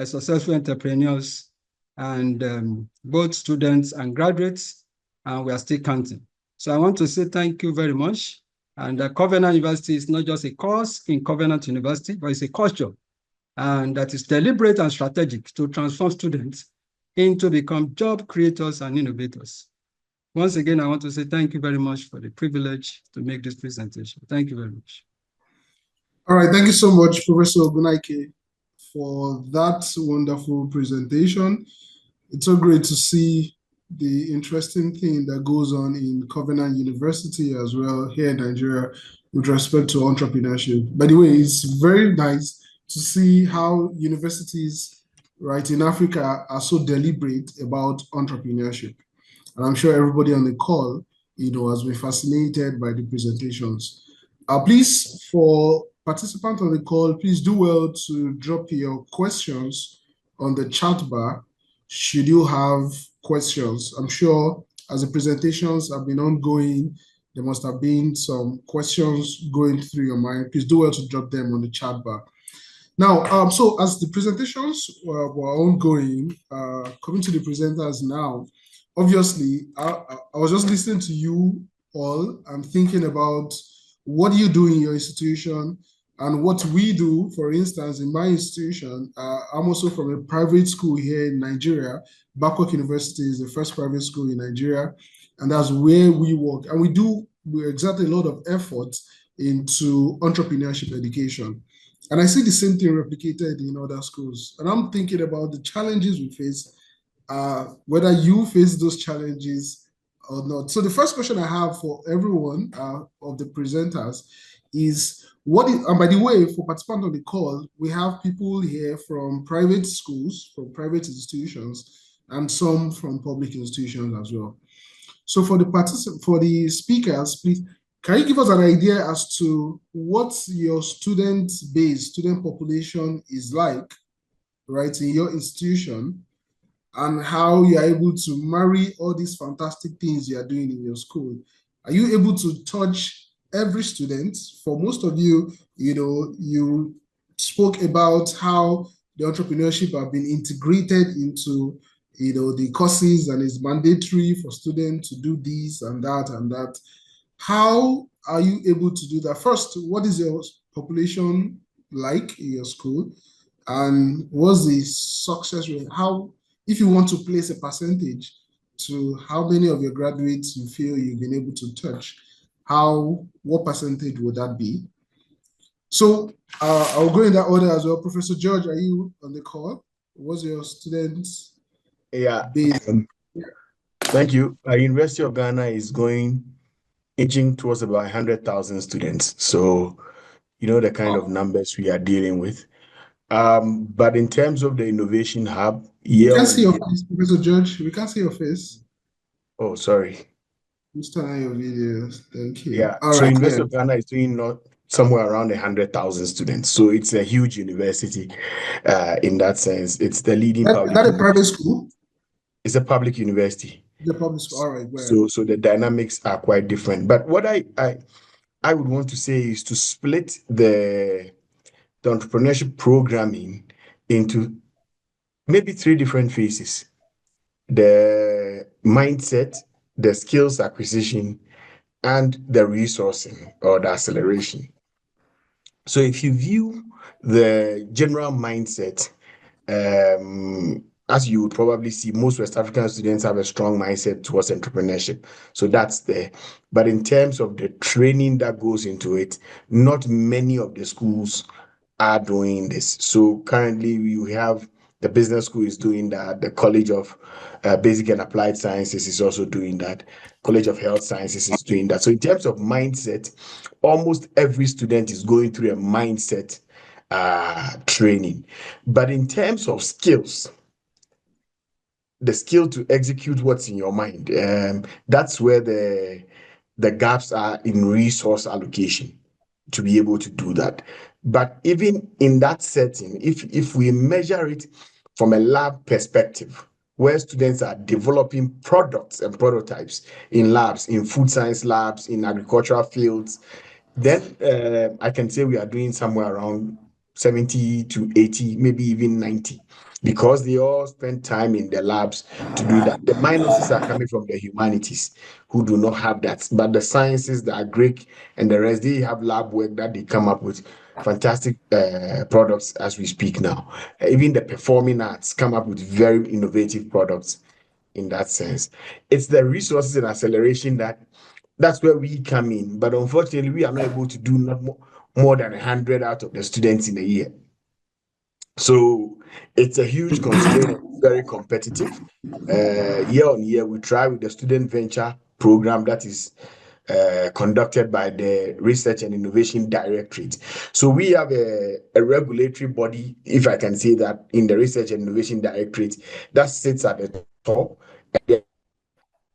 successful entrepreneurs and both students and graduates, and we are still counting. So I want to say thank you very much. And Covenant University is not just a course in Covenant University, but it's a culture, and that is deliberate and strategic to transform students into become job creators and innovators. Once again, I want to say thank you very much for the privilege to make this presentation. Thank you very much. All right, thank you so much, Professor Ogunnaike, for that wonderful presentation. It's so great to see the interesting thing that goes on in Covenant University as well here in Nigeria with respect to entrepreneurship. By the way, it's very nice to see how universities right in Africa are so deliberate about entrepreneurship. And I'm sure everybody on the call, has been fascinated by the presentations. Please, for participants on the call, please do well to drop your questions on the chat bar should you have questions. I'm sure as the presentations have been ongoing, there must have been some questions going through your mind. Please do well to drop them on the chat bar. Now, so as the presentations were ongoing, coming to the presenters now, obviously, I was just listening to you all and thinking about what you do in your institution and what we do. For instance, in my institution, I'm also from a private school here in Nigeria. Babcock University is the first private school in Nigeria, and that's where we work. And we exert a lot of effort into entrepreneurship education. And I see the same thing replicated in other schools. And I'm thinking about the challenges we face, whether you face those challenges or not. So the first question I have for everyone of the presenters is, and by the way, for participants on the call, we have people here from private schools, from private institutions, and some from public institutions as well. So for the speakers, please, can you give us an idea as to what your student base, student population is like, right, in your institution, and how you are able to marry all these fantastic things you are doing in your school? Are you able to touch every student? For most of you, you spoke about how the entrepreneurship have been integrated into, the courses, and it's mandatory for students to do this and that and that. How are you able to do that? First, what is your population like in your school? And what's the success rate? How, if you want to place a percentage to how many of your graduates you feel you've been able to touch, what percentage would that be? So I'll go in that order as well. Professor George, are you on the call? What's your students? Yeah. Thank you. University of Ghana is edging towards about 100,000 students. So, the kind of numbers we are dealing with. But in terms of the innovation hub, we can't see your face, Professor George. We can't see your face. Oh, sorry. Just turn on your videos. Thank you. Yeah. So University of Ghana is doing somewhere around 100,000 students. So it's a huge university. In that sense, it's the leading public. Is that a private school? It's a public university. The public school. All right. So the dynamics are quite different. But what I would want to say is to split the entrepreneurship programming into maybe 3 different phases: the mindset, the skills acquisition, and the resourcing or the acceleration. So if you view the general mindset, as you would probably see, most West African students have a strong mindset towards entrepreneurship. So that's there. But in terms of the training that goes into it, not many of the schools are doing this. So currently we have the business school is doing that. The College of Basic and Applied Sciences is also doing that. College of Health Sciences is doing that. So in terms of mindset, almost every student is going through a mindset training. But in terms of skills, the skill to execute what's in your mind, that's where the gaps are in resource allocation to be able to do that. But even in that setting, if we measure it from a lab perspective, where students are developing products and prototypes in labs, in food science labs, in agricultural fields, then I can say we are doing somewhere around 70 to 80, maybe even 90, because they all spend time in the labs to do that. The minuses are coming from the humanities, who do not have that. But the sciences, the agric, and the rest, they have lab work that they come up with fantastic products as we speak now. Even the performing arts come up with very innovative products in that sense. It's the resources and acceleration that's where we come in. But unfortunately, we are not able to do more than 100 out of the students in a year. So it's a huge constraint and very competitive. Year on year, we try with the student venture program that is conducted by the Research and Innovation Directorate. So we have a regulatory body, if I can say that, in the Research and Innovation Directorate that sits at the top.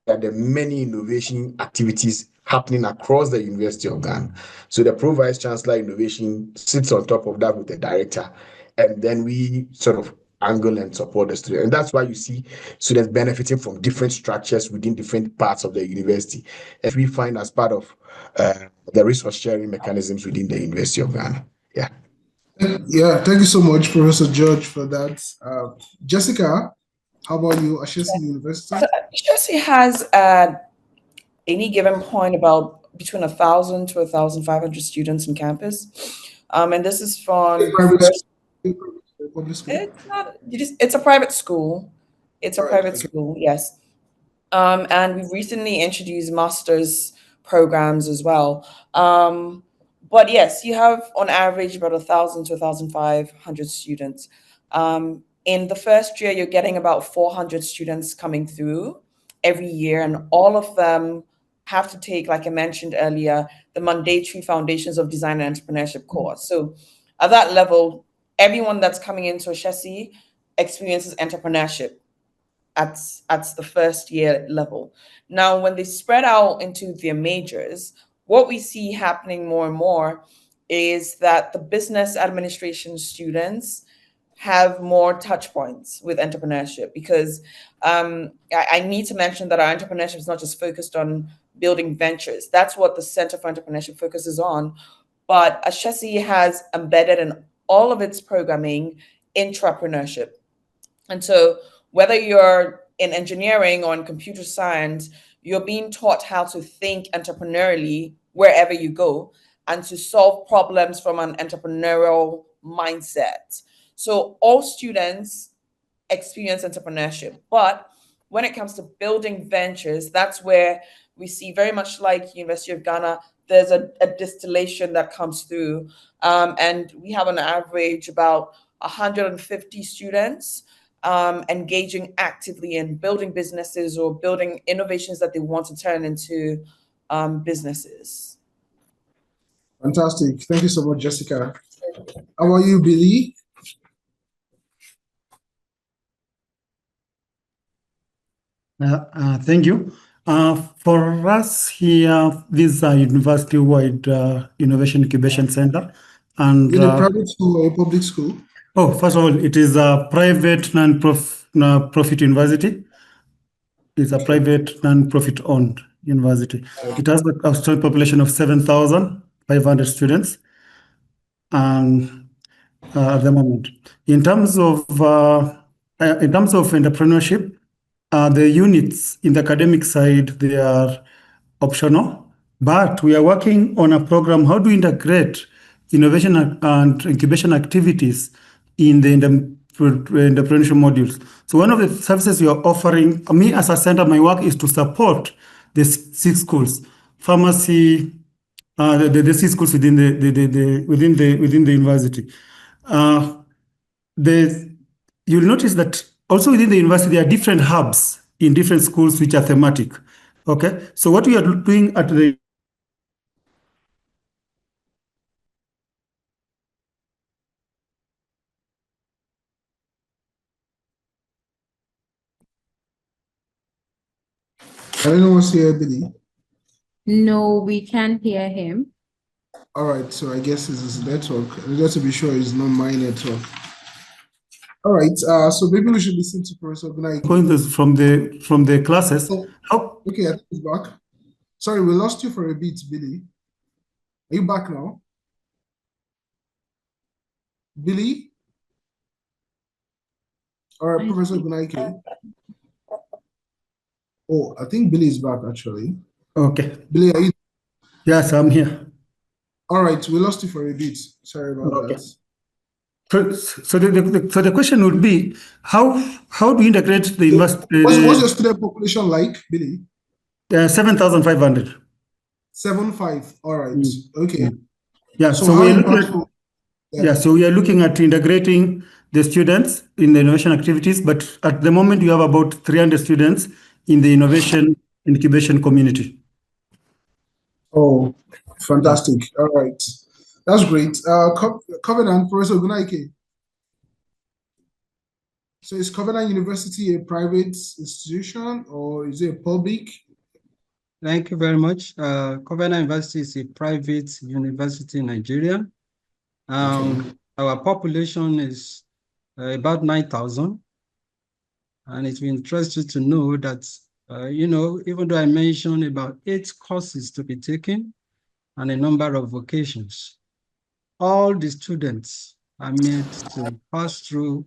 And there are many innovation activities happening across the University of Ghana. So the Pro Vice Chancellor Innovation sits on top of that with the director, and then we sort of angle and support the student. And that's why you see students benefiting from different structures within different parts of the university. And we find as part of the resource sharing mechanisms within the University of Ghana. Yeah. Yeah, thank you so much, Professor George, for that. Jessica, how about you, Ashesi University? So Ashesi has at any given point about between 1,000 to 1,500 students in campus, and this is from Public school? It's not. It's a private school. It's a private school. Yes. And we've recently introduced master's programs as well. But yes, you have on average about 1,000 to 1,500 students. In the first year, you're getting about 400 students coming through every year, and all of them have to take, like I mentioned earlier, the mandatory Foundations of Design and Entrepreneurship course. So at that level, everyone that's coming into Ashesi experiences entrepreneurship at the first year level. Now, when they spread out into their majors, what we see happening more and more is that the business administration students have more touch points with entrepreneurship, because I need to mention that our entrepreneurship is not just focused on building ventures. That's what the Center for Entrepreneurship focuses on. But Ashesi has embedded in all of its programming intrapreneurship. And so whether you're in engineering or in computer science, you're being taught how to think entrepreneurially wherever you go and to solve problems from an entrepreneurial mindset. So all students experience entrepreneurship, but when it comes to building ventures, that's where we see, very much like University of Ghana, there's a distillation that comes through, and we have on average about 150 students engaging actively in building businesses or building innovations that they want to turn into businesses. Fantastic. Thank you so much, Jessica. How about you, Billy? Thank you. For us here, this is a university-wide innovation incubation center. And Is it a private school or a public school? Oh, first of all, it is a private non-profit university. It's a private non-profit owned university. It has a student population of 7,500 students at the moment. In terms of entrepreneurship, the units in the academic side, they are optional, but we are working on a program, how to integrate innovation and incubation activities in the entrepreneurship modules. So one of the services we are offering, me as a center, my work is to support the 6 schools, pharmacy, the 6 schools within the university. You'll notice that also within the university, there are different hubs in different schools which are thematic. Okay, so what we are doing at the Can anyone hear Billy? No, we can't hear him. All right, so I guess it's his network. Just to be sure, it's not my network. All right, so maybe we should listen to Professor Ogunnaike. Going from the classes. Oh, How? okay, I think he's back. Sorry, we lost you for a bit, Billy. Are you back now? Billy? All right, Professor Ogunnaike. Oh, I think Billy is back actually. Okay. Billy, are you? Yes, I'm here. All right, we lost you for a bit. Sorry about Okay. that. So the question would be, how do you integrate the university? What's your student population like, Billy? 7,500. 7.5. All right. Okay. Yeah. So So how we are looking at, impactful? yeah. So we are looking at integrating the students in the innovation activities, but at the moment you have about 300 students in the innovation incubation community. Oh, fantastic. All right. That's great. Covenant, Professor Ogunnaike. So is Covenant University a private institution or is it a public? Thank you very much. Covenant University is a private university in Nigeria. Our population is about 9,000. And it's been interesting to know that, even though I mentioned about 8 courses to be taken and a number of vocations, all the students are made to pass through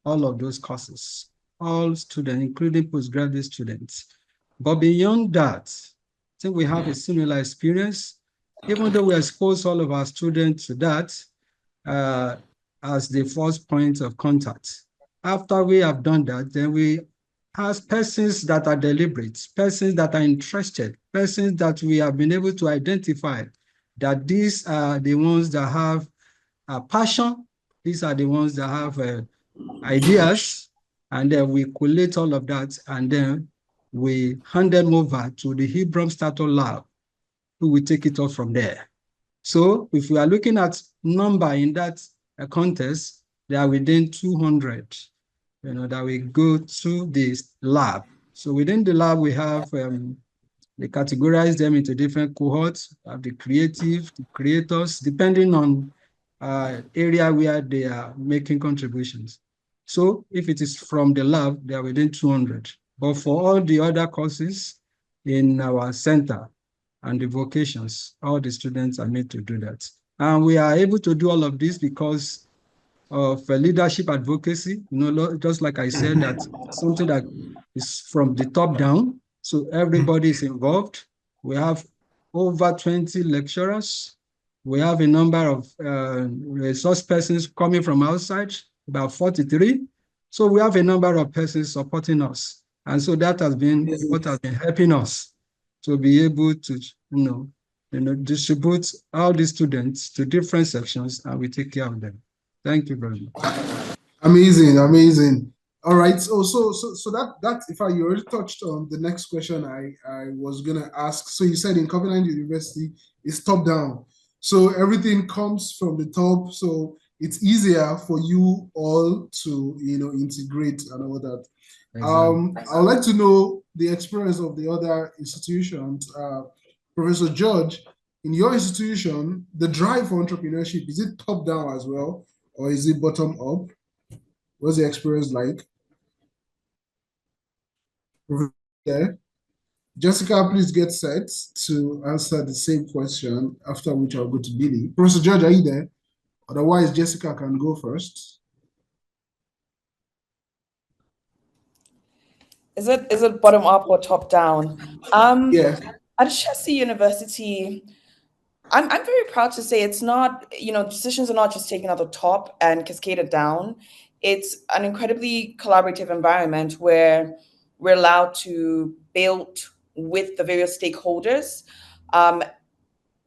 all of those courses, all students, including postgraduate students. But beyond that, I think we have a similar experience, even though we expose all of our students to that as the first point of contact. After we have done that, then we ask persons that are deliberate, persons that are interested, persons that we have been able to identify that these are the ones that have a passion, these are the ones that have ideas, and then we collate all of that, and then we hand them over to the Hebron Startup Lab, who will take it off from there. So if we are looking at number in that contest, they are within 200, that we go to this lab. So within the lab, we have, they categorize them into different cohorts, the creative, the creators, depending on area where they are making contributions. So if it is from the lab, they are within 200. But for all the other courses in our center and the vocations, all the students are made to do that. And we are able to do all of this because of leadership advocacy, just like I said, that's something that is from the top down. So everybody is involved. We have over 20 lecturers. We have a number of resource persons coming from outside, about 43. So we have a number of persons supporting us. And so that has been what has been helping us to be able to, distribute all the students to different sections, and we take care of them. Thank you very much. Amazing, amazing. All right. So that in fact you already touched on the next question I was gonna ask. So you said in Covenant University it's top down. So everything comes from the top. So it's easier for you all to integrate and all that. Exactly. I would like to know the experience of the other institutions. Professor George, in your institution, the drive for entrepreneurship, is it top down as well, or is it bottom up? What's the experience like? Yeah. Jessica, please get set to answer the same question, after which I'll go to Billy. Professor George, are you there? Otherwise, Jessica can go first. Is it bottom up or top down? Yeah. At Ashesi University, I'm very proud to say it's not, decisions are not just taken at the top and cascaded down. It's an incredibly collaborative environment where we're allowed to build with the various stakeholders. And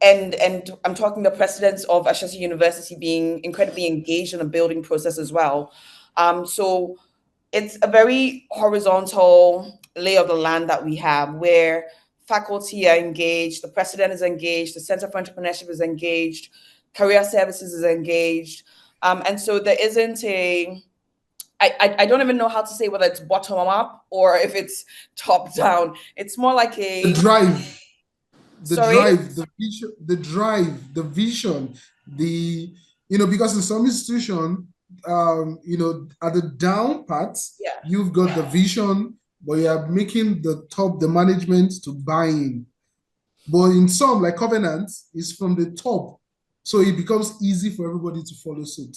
I'm talking the presidents of Ashesi University being incredibly engaged in the building process as well. So it's a very horizontal lay of the land that we have, where faculty are engaged, the president is engaged, the Center for Entrepreneurship is engaged, career services is engaged. And so there isn't a I don't even know how to say whether it's bottom up or if it's top down. It's more like a The drive, the Sorry? drive, the vision, the drive, the vision, because in some institution, at the down part, Yeah. you've got the vision, but you are making the management to buy in. But in some, like Covenant, is from the top. So it becomes easy for everybody to follow suit.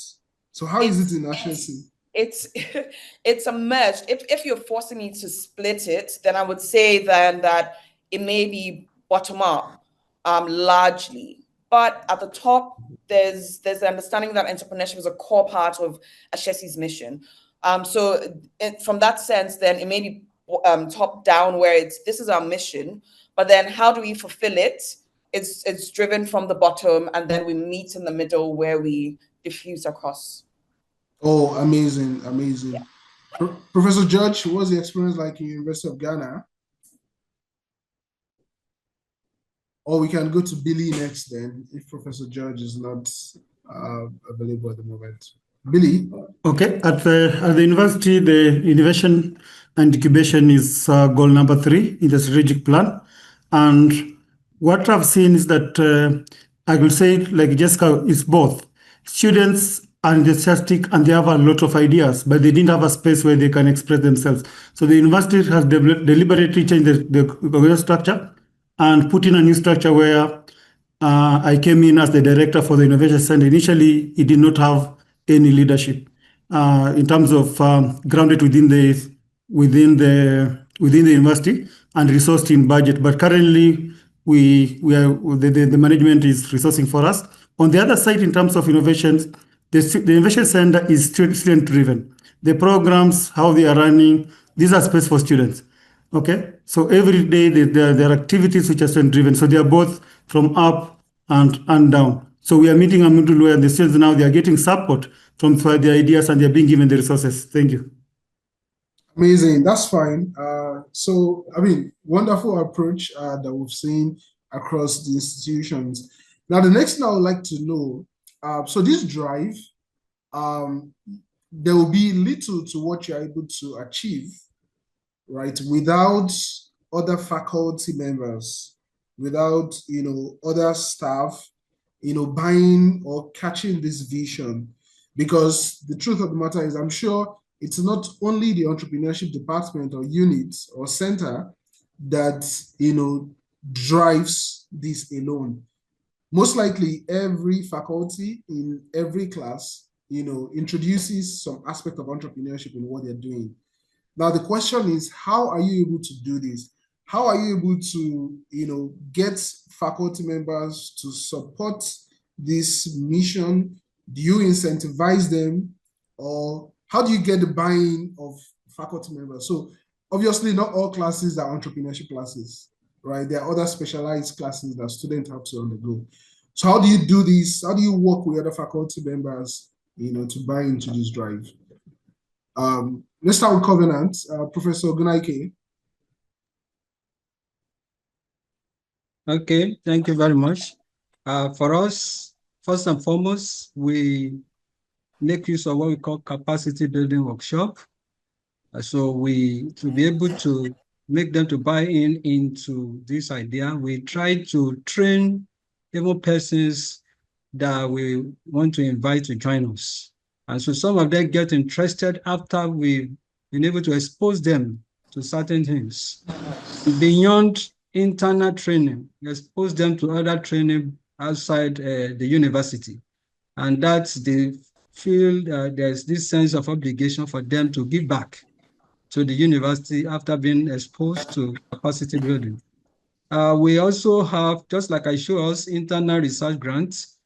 So how is it in Ashesi? It's a merge. If you're forcing me to split it, then I would say then that it may be bottom up, largely. But at the top, there's the understanding that entrepreneurship is a core part of Ashesi's mission. So from that sense, then it may be top down, where this is our mission, but then how do we fulfill it? It's driven from the bottom, and then we meet in the middle where we diffuse across. Oh, amazing, amazing. Yeah. Professor George, what was the experience like in University of Ghana? Or we can go to Billy next then, if Professor George is not available at the moment. Billy? Okay, at the university, the innovation and incubation is goal number 3 in the strategic plan. And what I've seen is that I will say, like Jessica, is both. Students are enthusiastic and they have a lot of ideas, but they didn't have a space where they can express themselves. So the university has deliberately changed the structure and put in a new structure where I came in as the director for the Innovation Center. Initially, it did not have any leadership in terms of grounded within the university and resourced in budget. But currently, the management is resourcing for us. On the other side, in terms of innovations, the Innovation Center is student driven. The programs, how they are running, these are space for students. Okay, so every day there are activities which are student driven. So they are both from up and down. So we are meeting a middle where the students now they are getting support from their ideas and they're being given the resources. Thank you. Amazing, that's fine. Wonderful approach that we've seen across the institutions. Now, the next thing I would like to know, so this drive, there will be little to what you're able to achieve, right, without other faculty members, without, other staff, buying or catching this vision. Because the truth of the matter is, I'm sure it's not only the entrepreneurship department or unit or center that, drives this alone. Most likely every faculty in every class, introduces some aspect of entrepreneurship in what they're doing. Now, the question is, how are you able to do this? How are you able to, get faculty members to support this mission? Do you incentivize them? Or how do you get the buy-in of faculty members? So obviously not all classes are entrepreneurship classes, right? There are other specialized classes that students have to undergo. So how do you do this? How do you work with other faculty members, to buy into this drive? Let's start with Covenant. Professor Ogunnaike. Okay, thank you very much. For us, first and foremost, we make use of what we call capacity building workshop. So to be able to make them to buy into this idea, we try to train even persons that we want to invite to join us. And so some of them get interested after we've been able to expose them to certain things. Beyond internal training, expose them to other training outside the university. And that's the feel there's this sense of obligation for them to give back to the university after being exposed to capacity building. We also have, just like I show us, internal research grants.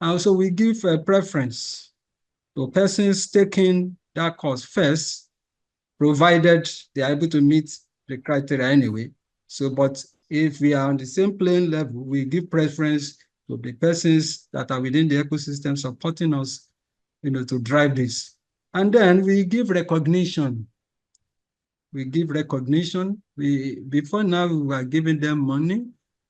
And so we give a preference to persons taking that course first, provided they are able to meet the criteria anyway. So, but if we are on the same playing level, we give preference to the persons that are within the ecosystem supporting us, to drive this. And then we give recognition. We give recognition. Before now, we were giving them money,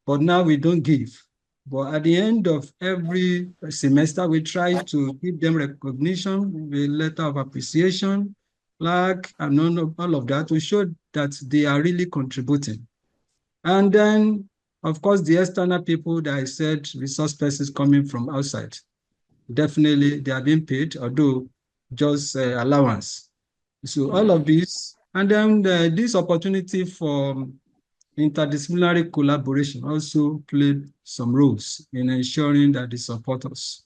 but now we don't give. But at the end of every semester, we try to give them recognition, a letter of appreciation, plaque, and all of that to show that they are really contributing. And then, of course, the external people that I said, resource persons coming from outside, definitely they are being paid, although just allowance. So all of this, and then this opportunity for interdisciplinary collaboration also played some roles in ensuring that they support us.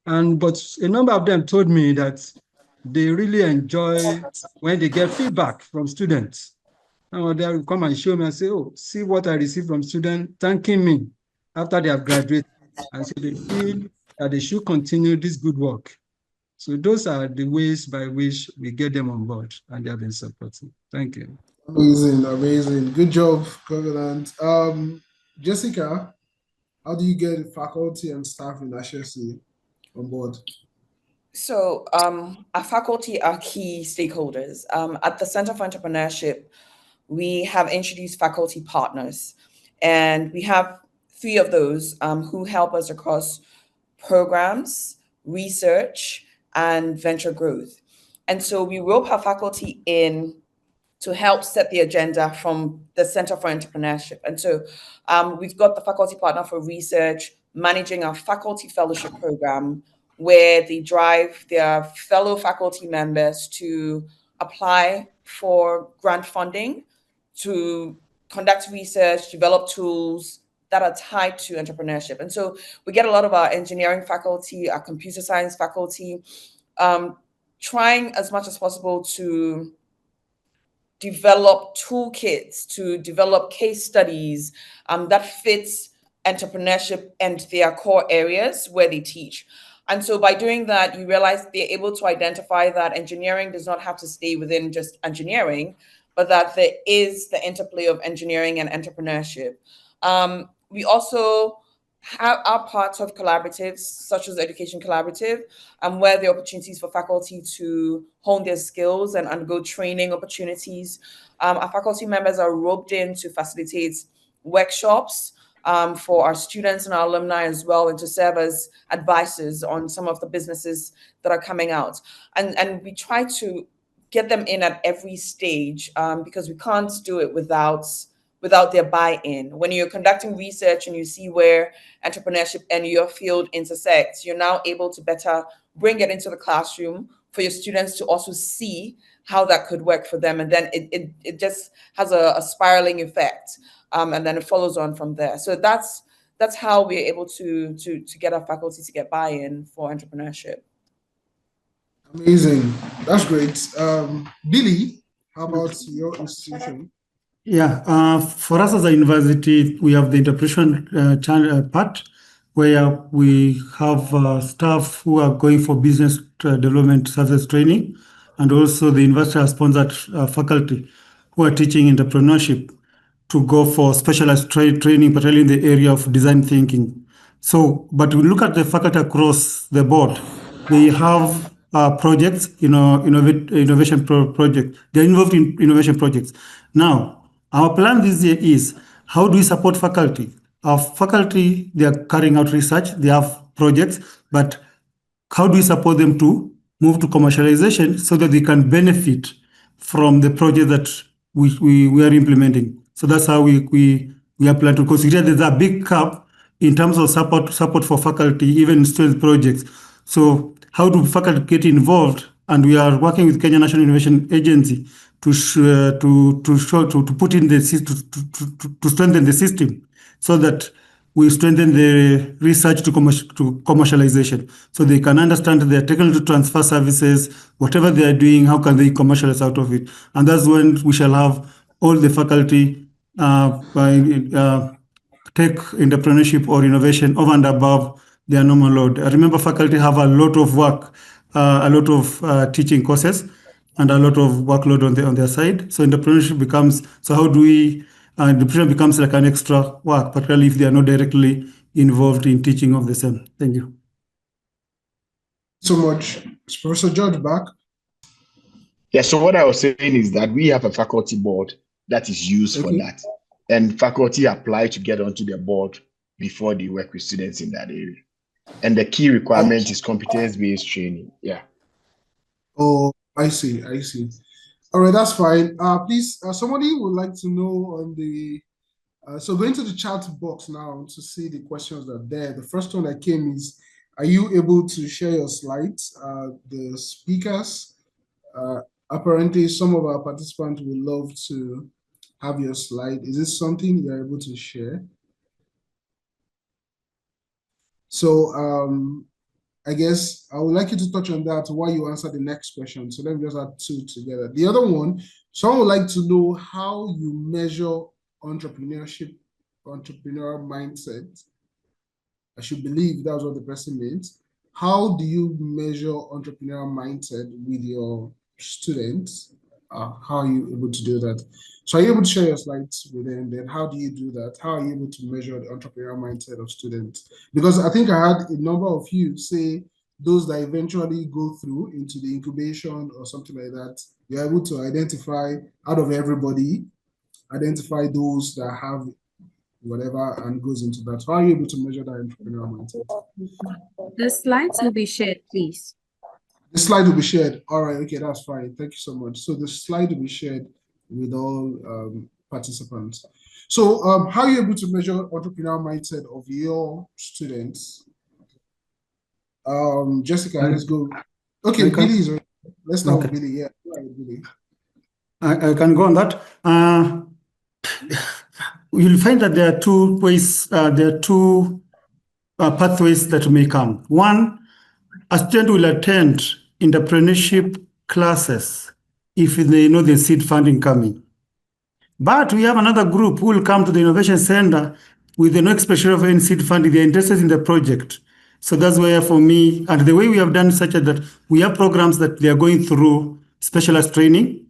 But a number of them told me that they really enjoy when they get feedback from students. And they will come and show me and say, oh, see what I received from students thanking me after they have graduated. And so they feel that they should continue this good work. So those are the ways by which we get them on board, and they have been supporting. Thank you. Amazing, amazing. Good job, Covenant. Jessica, how do you get faculty and staff in Ashesi on board? So our faculty are key stakeholders. At the Center for Entrepreneurship, we have introduced faculty partners, and we have 3 of those who help us across programs, research, and venture growth. And so we rope our faculty in to help set the agenda from the Center for Entrepreneurship. And so we've got the faculty partner for research managing our faculty fellowship program, where they drive their fellow faculty members to apply for grant funding, to conduct research, develop tools that are tied to entrepreneurship. And so we get a lot of our engineering faculty, our computer science faculty, trying as much as possible to develop toolkits, to develop case studies that fits entrepreneurship and their core areas where they teach. And so by doing that, you realize they're able to identify that engineering does not have to stay within just engineering, but that there is the interplay of engineering and entrepreneurship. We also are parts of collaboratives such as Education Collaborative, where there are opportunities for faculty to hone their skills and undergo training opportunities. Our faculty members are roped in to facilitate workshops for our students and our alumni as well, and to serve as advisors on some of the businesses that are coming out. And we try to get them in at every stage because we can't do it without their buy-in. When you're conducting research and you see where entrepreneurship and your field intersects, you're now able to better bring it into the classroom for your students to also see how that could work for them. And then it just has a spiraling effect. And then it follows on from there. So that's how we're able to get our faculty to get buy-in for entrepreneurship. Amazing. That's great. Billy, how about your institution? Yeah, for us as a university, we have the entrepreneurship part, where we have staff who are going for business development service training, and also the university has sponsored faculty who are teaching entrepreneurship to go for specialized training, particularly in the area of design thinking. So, but we look at the faculty across the board. They have projects, innovation projects. They're involved in innovation projects. Now, our plan this year is, how do we support faculty? Our faculty, they are carrying out research, they have projects, but how do we support them to move to commercialization so that they can benefit from the project that we are implementing? So that's how we are planning to consider. There's a big gap in terms of support for faculty, even in student projects. So how do faculty get involved? And we are working with Kenya National Innovation Agency to put in the to strengthen the system, so that we strengthen the research to commercialization, so they can understand their technical transfer services, whatever they are doing, how can they commercialize out of it. And that's when we shall have all the faculty take entrepreneurship or innovation over and above their normal load. I remember faculty have a lot of work, a lot of teaching courses, and a lot of workload on their side. So entrepreneurship becomes, so how do we, entrepreneurship becomes like an extra work, particularly if they are not directly involved in teaching of the same. Thank you. So much. Professor George back. Yeah, so what I was saying is that we have a faculty board that is used for that. And faculty apply to get onto the board before they work with students in that area. And the key requirement is competence-based training. Yeah. Oh, I see. All right, that's fine. Please, somebody would like to know on the, so going to the chat box now to see the questions that are there. The first one that came is, are you able to share your slides? The speakers, apparently some of our participants would love to have your slide. Is this something you're able to share? So I guess I would like you to touch on that while you answer the next question. So let me just add two together. The other one, someone would like to know how you measure entrepreneurship, entrepreneurial mindset. I should believe that's what the person means. How do you measure entrepreneurial mindset with your students? How are you able to do that? So are you able to share your slides with them? Then how do you do that? How are you able to measure the entrepreneurial mindset of students? Because I think I had a number of you say those that eventually go through into the incubation or something like that, you're able to identify out of everybody, identify those that have whatever and goes into that. How are you able to measure that entrepreneurial mindset? The slides will be shared, please. The slide will be shared. All right, okay, that's fine. Thank you so much. So the slide will be shared with all participants. So how are you able to measure entrepreneurial mindset of your students? Jessica, let's go. Okay, Billy is ready. Let's start with Billy. Yeah, Billy. I can go on that. You'll find that there are two ways, there are two pathways that may come. One, a student will attend entrepreneurship classes if they know the seed funding coming. But we have another group who will come to the Innovation Center with no expectation of any seed funding. They're interested in the project. So that's where for me, and the way we have done such that we have programs that they are going through specialized training,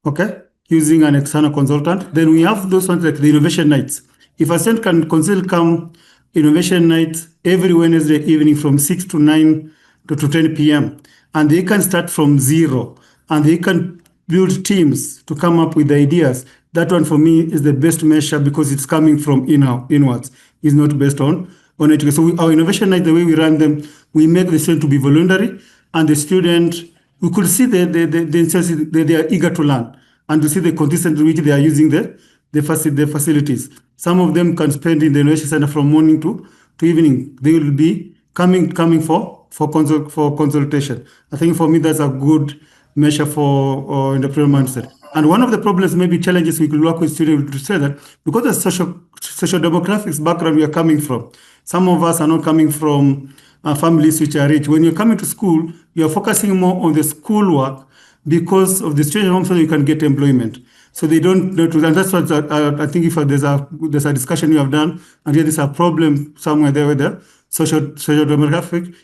okay, using an external consultant. Then we have those ones like the innovation nights. If a student can consider come innovation nights every Wednesday evening from 6 to 9 to 10 p.m. and they can start from zero and they can build teams to come up with ideas. That one for me is the best measure because it's coming from inwards. It's not based on education. So our innovation night, the way we run them, we make the student to be voluntary and the student, we could see they are eager to learn and to see the consistency which they are using the facilities. Some of them can spend in the innovation center from morning to evening. They will be coming for consultation. I think for me that's a good measure for entrepreneurial mindset. And one of the problems, maybe challenges we could work with students to say that because of social demographics background we are coming from, some of us are not coming from families which are rich. When you're coming to school, you are focusing more on the schoolwork because of the situation home so you can get employment. So they don't know to, and that's what I think if there's a discussion you have done, and here there's a problem somewhere there with the social demographic,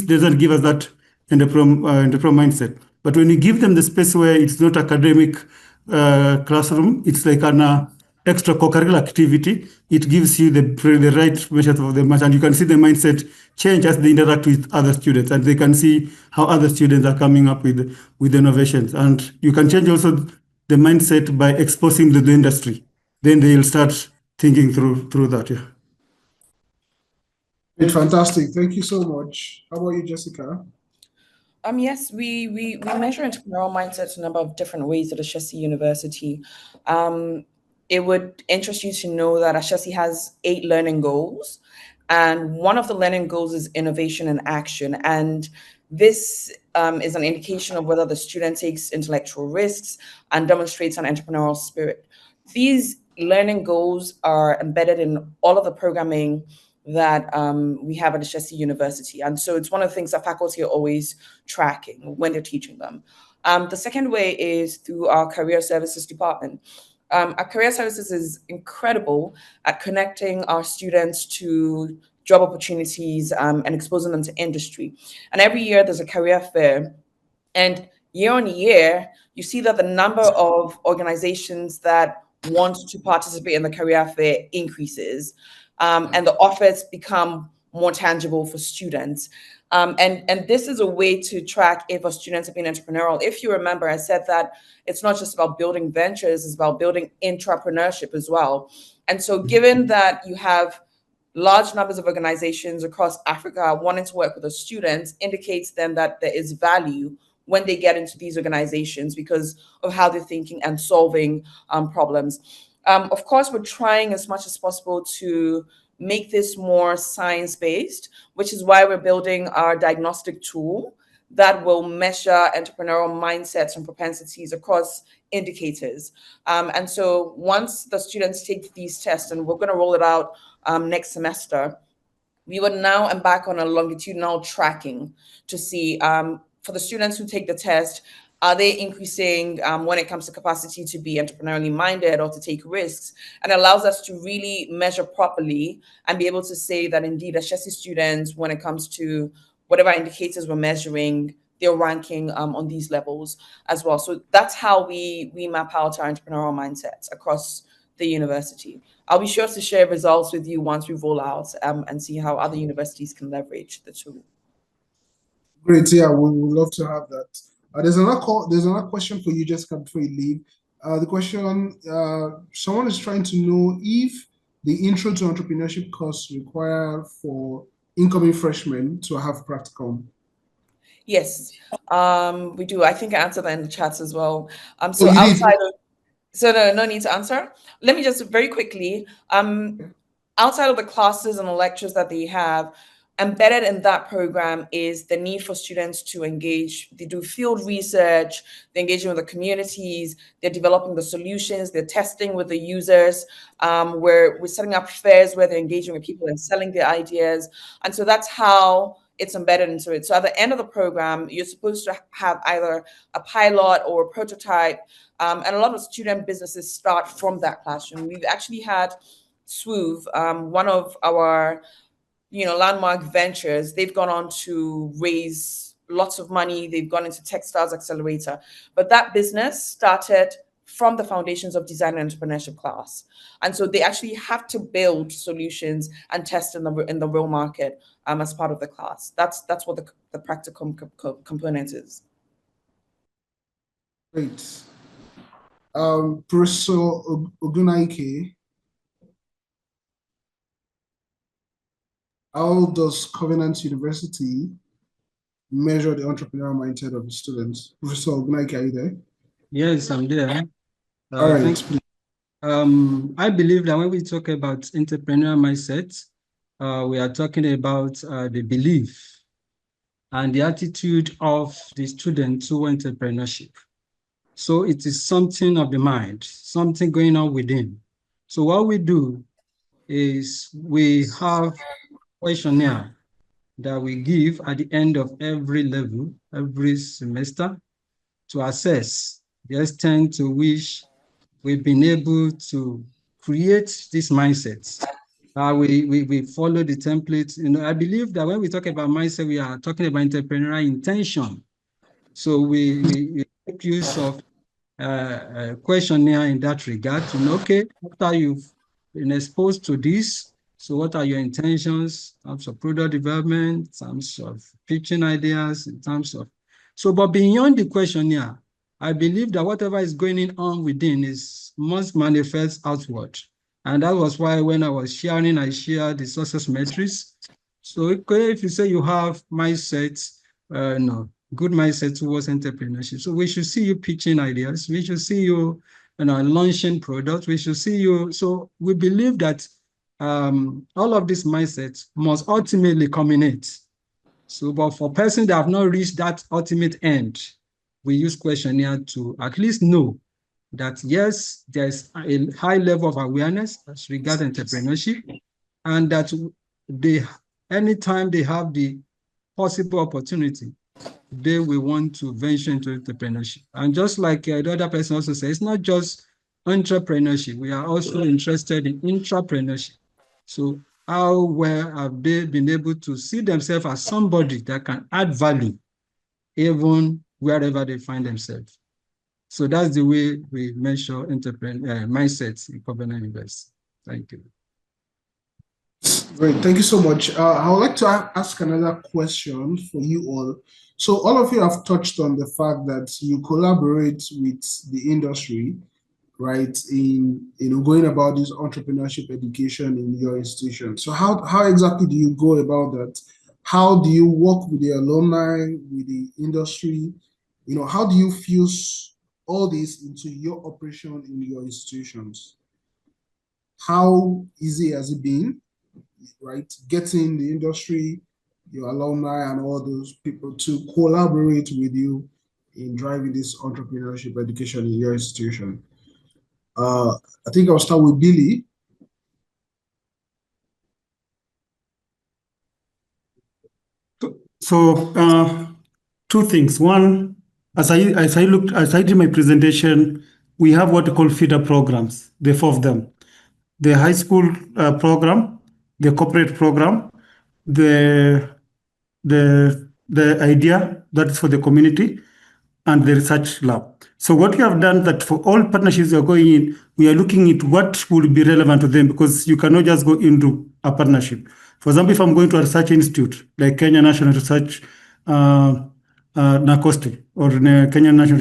doesn't give us that entrepreneurial mindset. But when you give them the space where it's not academic classroom, it's like an extra co-curricular activity, it gives you the right measure of the match, and you can see the mindset change as they interact with other students, and they can see how other students are coming up with innovations. And you can change also the mindset by exposing the industry. Then they'll start thinking through that. Yeah. Fantastic. Thank you so much. How about you, Jessica? Yes, we measure entrepreneurial mindset in a number of different ways at Ashesi University. It would interest you to know that Ashesi has 8 learning goals, and one of the learning goals is innovation and action. And this is an indication of whether the student takes intellectual risks and demonstrates an entrepreneurial spirit. These learning goals are embedded in all of the programming that we have at Ashesi University. And so it's one of the things that faculty are always tracking when they're teaching them. The second way is through our career services department. Our career services is incredible at connecting our students to job opportunities and exposing them to industry. And every year there's a career fair. And year on year, you see that the number of organizations that want to participate in the career fair increases. And the offers become more tangible for students. And this is a way to track if a student has been entrepreneurial. If you remember, I said that it's not just about building ventures, it's about building entrepreneurship as well. And so given that you have large numbers of organizations across Africa wanting to work with the students indicates then that there is value when they get into these organizations because of how they're thinking and solving problems. Of course, we're trying as much as possible to make this more science-based, which is why we're building our diagnostic tool that will measure entrepreneurial mindsets and propensities across indicators. And so once the students take these tests, and we're going to roll it out next semester, we would now embark on a longitudinal tracking to see for the students who take the test, are they increasing when it comes to capacity to be entrepreneurially minded or to take risks? And allows us to really measure properly and be able to say that indeed Ashesi students, when it comes to whatever indicators we're measuring, they're ranking on these levels as well. So that's how we map out our entrepreneurial mindsets across the university. I'll be sure to share results with you once we roll out and see how other universities can leverage the tool. Great, yeah, we would love to have that. There's another question for you, Jessica, before you leave. The question, someone is trying to know if the Intro to Entrepreneurship course require for incoming freshmen to have practicum. Yes, we do. I think I answered that in the chats as well. So No need to answer. Let me just very quickly, outside of the classes and the lectures that they have, embedded in that program is the need for students to engage. They do field research, they're engaging with the communities, they're developing the solutions, they're testing with the users. We're setting up fairs where they're engaging with people and selling their ideas. And so that's how it's embedded into it. So at the end of the program, you're supposed to have either a pilot or a prototype. And a lot of student businesses start from that classroom. We've actually had SWOOV, one of our landmark ventures. They've gone on to raise lots of money. They've gone into Textiles Accelerator. But that business started from the foundations of design and entrepreneurship class. And so they actually have to build solutions and test in the real market as part of the class. That's what the practical component is. Great. Professor Ogunnaike, how does Covenant University measure the entrepreneurial mindset of the students? Professor Ogunnaike, are you there? Yes, I'm there. All right, please. I believe that when we talk about entrepreneurial mindset, we are talking about the belief and the attitude of the student to entrepreneurship. So it is something of the mind, something going on within. So what we do is we have questionnaire that we give at the end of every level, every semester, to assess the extent to which we've been able to create this mindset. We follow the template. I believe that when we talk about mindset, we are talking about entrepreneurial intention. So we make use of a questionnaire in that regard to know, okay, after you've been exposed to this, so what are your intentions in terms of product development, in terms of pitching ideas, in terms of... But beyond the questionnaire, I believe that whatever is going on within must manifest outward. And that was why when I was sharing, I shared the success metrics. So if you say you have mindset, good mindset towards entrepreneurship. So we should see you pitching ideas. We should see you, launching products. We should see you. So we believe that all of these mindsets must ultimately culminate. So, but for persons that have not reached that ultimate end, we use questionnaire to at least know that yes, there's a high level of awareness as regards entrepreneurship, and that anytime they have the possible opportunity, they will want to venture into entrepreneurship. And just like the other person also said, it's not just entrepreneurship. We are also interested in intrapreneurship. So how well have they been able to see themselves as somebody that can add value even wherever they find themselves? So that's the way we measure mindsets in Covenant University. Thank you. Great, thank you so much. I would like to ask another question for you all. So all of you have touched on the fact that you collaborate with the industry, right, in going about this entrepreneurship education in your institution. So how exactly do you go about that? How do you work with the alumni, with the industry, How do you fuse all this into your operation in your institutions? How easy has it been, right? Getting the industry, your alumni, and all those people to collaborate with you in driving this entrepreneurship education in your institution? I think I'll start with Billy. So two things. One, as I did my presentation, we have what we call feeder programs. There are four of them: the high school program, the corporate program, the the idea that is for the community, and the research lab. So what we have done that for all partnerships we are going in, we are looking at what will be relevant to them, because you cannot just go into a partnership. For example, if I'm going to a research institute like Kenya National Research NACOSTE or Kenya National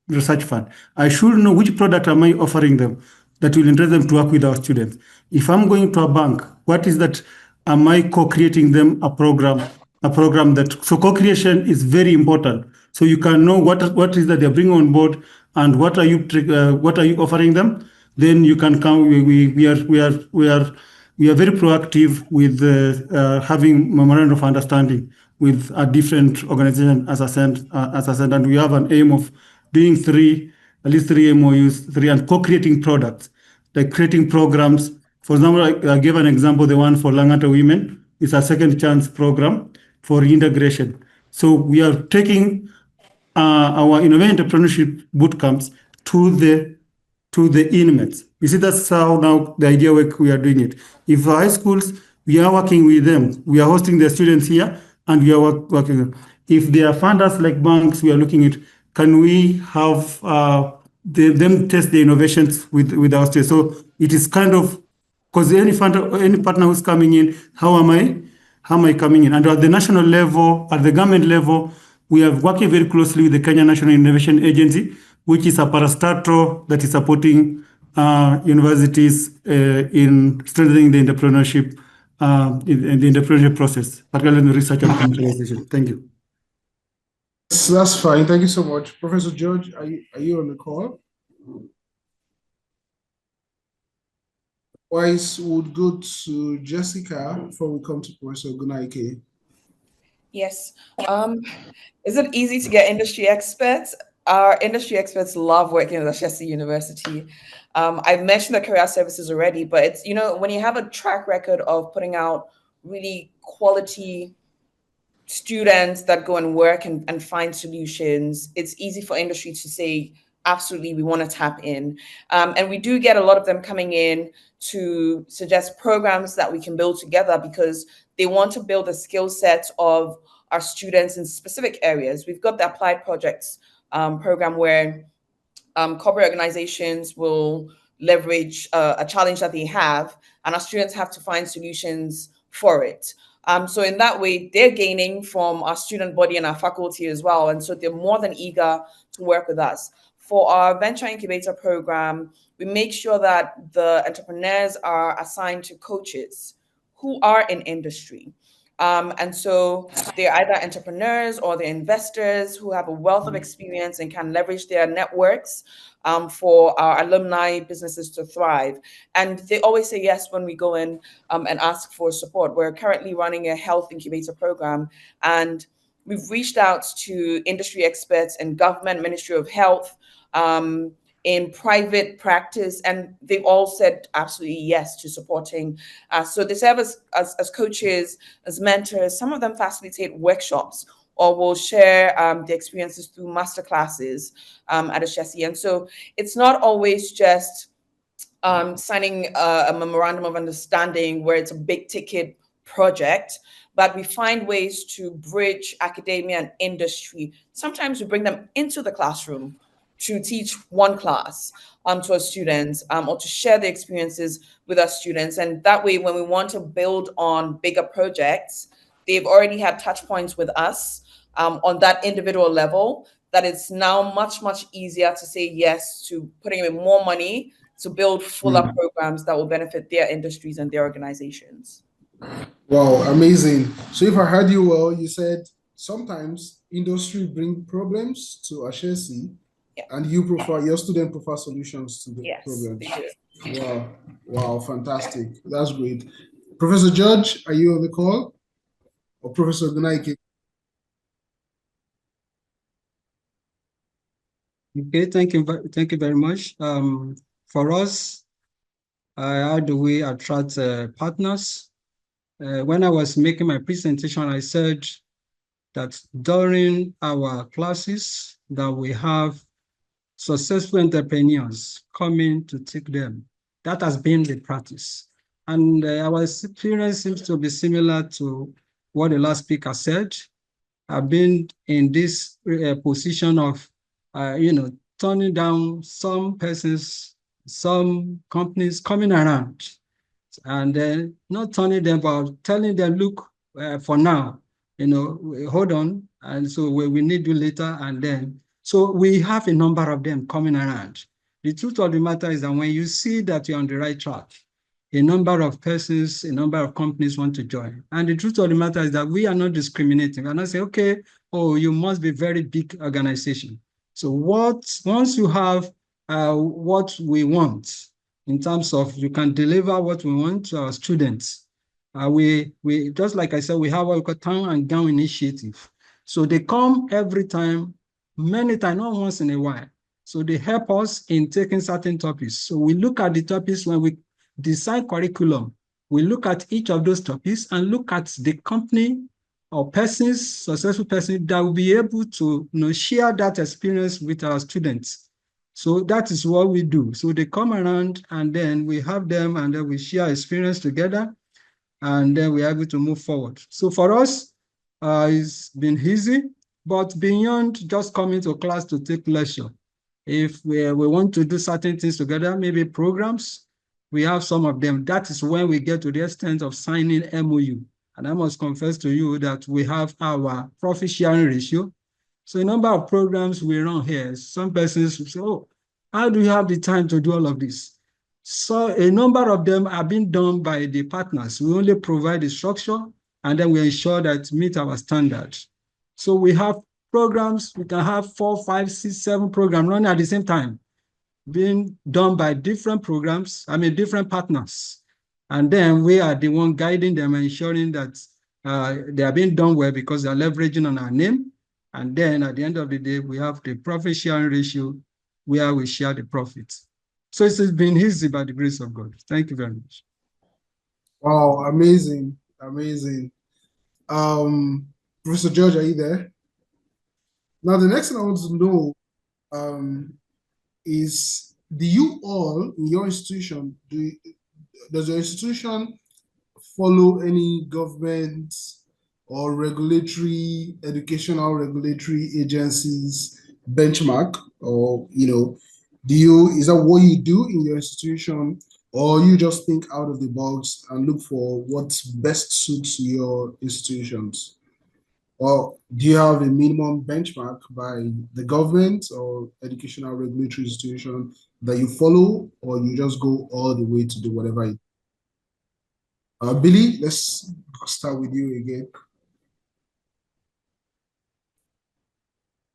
Research Fund, I should know which product am I offering them that will interest them to work with our students. If I'm going to a bank, what is that? Am I co-creating them a program that, so co-creation is very important. So you can know what is that they're bringing on board and what are you offering them. Then you can come. We are very proactive with having memorandum of understanding with a different organization, as I said, and we have an aim of doing at least three MOUs, and co-creating products, like creating programs. For example, I gave an example, the one for Langata women is a second chance program for integration. So we are taking our innovative entrepreneurship bootcamps to the inmates. You see, that's how now the idea work we are doing it. If high schools, we are working with them, we are hosting their students here, and we are working with them. If they are funders like banks, we are looking at, can we have them test the innovations with our students? So it is kind of, because any partner who's coming in, how am I coming in? And at the national level, at the government level, we are working very closely with the Kenya National Innovation Agency, which is a parastatal that is supporting universities in strengthening the entrepreneurship in the entrepreneurship process, particularly in the research and commercialization. Thank you. That's fine. Thank you so much. Professor George, are you on the call? Otherwise, we'll go to Jessica before we come to Professor Ogunnaike. Yes. Is it easy to get industry experts? Our industry experts love working at Ashesi University. I've mentioned the career services already, but it's, when you have a track record of putting out really quality students that go and work and find solutions, it's easy for industry to say, absolutely, we want to tap in. And we do get a lot of them coming in to suggest programs that we can build together, because they want to build a skill set of our students in specific areas. We've got the Applied Projects program where corporate organizations will leverage a challenge that they have, and our students have to find solutions for it. So in that way, they're gaining from our student body and our faculty as well. And so they're more than eager to work with us. For our Venture Incubator program, we make sure that the entrepreneurs are assigned to coaches who are in industry. And so they're either entrepreneurs or they're investors who have a wealth of experience and can leverage their networks for our alumni businesses to thrive. And they always say yes when we go in and ask for support. We're currently running a health incubator program, and we've reached out to industry experts in government, Ministry of Health, in private practice, and they've all said absolutely yes to supporting. So they serve as coaches, as mentors. Some of them facilitate workshops or will share the experiences through masterclasses at Ashesi. And so it's not always just signing a memorandum of understanding where it's a big ticket project, but we find ways to bridge academia and industry. Sometimes we bring them into the classroom to teach one class to our students or to share the experiences with our students. And that way, when we want to build on bigger projects, they've already had touch points with us on that individual level, that it's now much, much easier to say yes to putting in more money to build fuller programs that will benefit their industries and their organizations. Wow, amazing. So if I heard you well, you said sometimes industry bring problems to Ashesi, Yeah. and your student prefer solutions to the Yes, problems. they do. Wow, fantastic. That's great. Professor George, are you on the call? Or Professor Ogunnaike? Okay, thank you very much. For us, how do we attract partners? When I was making my presentation, I said that during our classes that we have successful entrepreneurs coming to take them. That has been the practice. And our experience seems to be similar to what the last speaker said. I've been in this position of, turning down some persons, some companies coming around, and then not turning them, but telling them, look, for now, hold on, and so we need you later, and then. So we have a number of them coming around. The truth of the matter is that when you see that you're on the right track, a number of persons, a number of companies want to join. And the truth of the matter is that we are not discriminating. We're not saying, okay, oh, you must be very big organization. So once you have what we want, in terms of you can deliver what we want to our students, we just like I said, we have what we call town and gown initiative. So they come every time, many times, not once in a while. So they help us in taking certain topics. So we look at the topics when we design curriculum. We look at each of those topics and look at the company or persons, successful persons that will be able to share that experience with our students. So that is what we do. So they come around and then we have them and then we share experience together and then we're able to move forward. So for us, it's been easy, but beyond just coming to class to take lecture, if we want to do certain things together, maybe programs, we have some of them. That is when we get to the extent of signing MOU. And I must confess to you that we have our profit sharing ratio. So a number of programs we run here, some persons will say, oh, how do you have the time to do all of this? So a number of them are being done by the partners. We only provide the structure and then we ensure that meet our standards. So we have programs, we can have 4, 5, 6, 7 programs running at the same time, being done by different different partners. And then we are the one guiding them and ensuring that they are being done well because they are leveraging on our name. And then at the end of the day, we have the profit sharing ratio where we share the profits. So it's been easy by the grace of God. Thank you very much. Wow, amazing, amazing. Professor George, are you there? Now, the next thing I want to know is, do you all in your institution, does your institution follow any government or educational regulatory agencies benchmark, or is that what you do in your institution, or you just think out of the box and look for what best suits your institutions? Or do you have a minimum benchmark by the government or educational regulatory institution that you follow, or you just go all the way to do whatever you do? Billy, let's start with you again.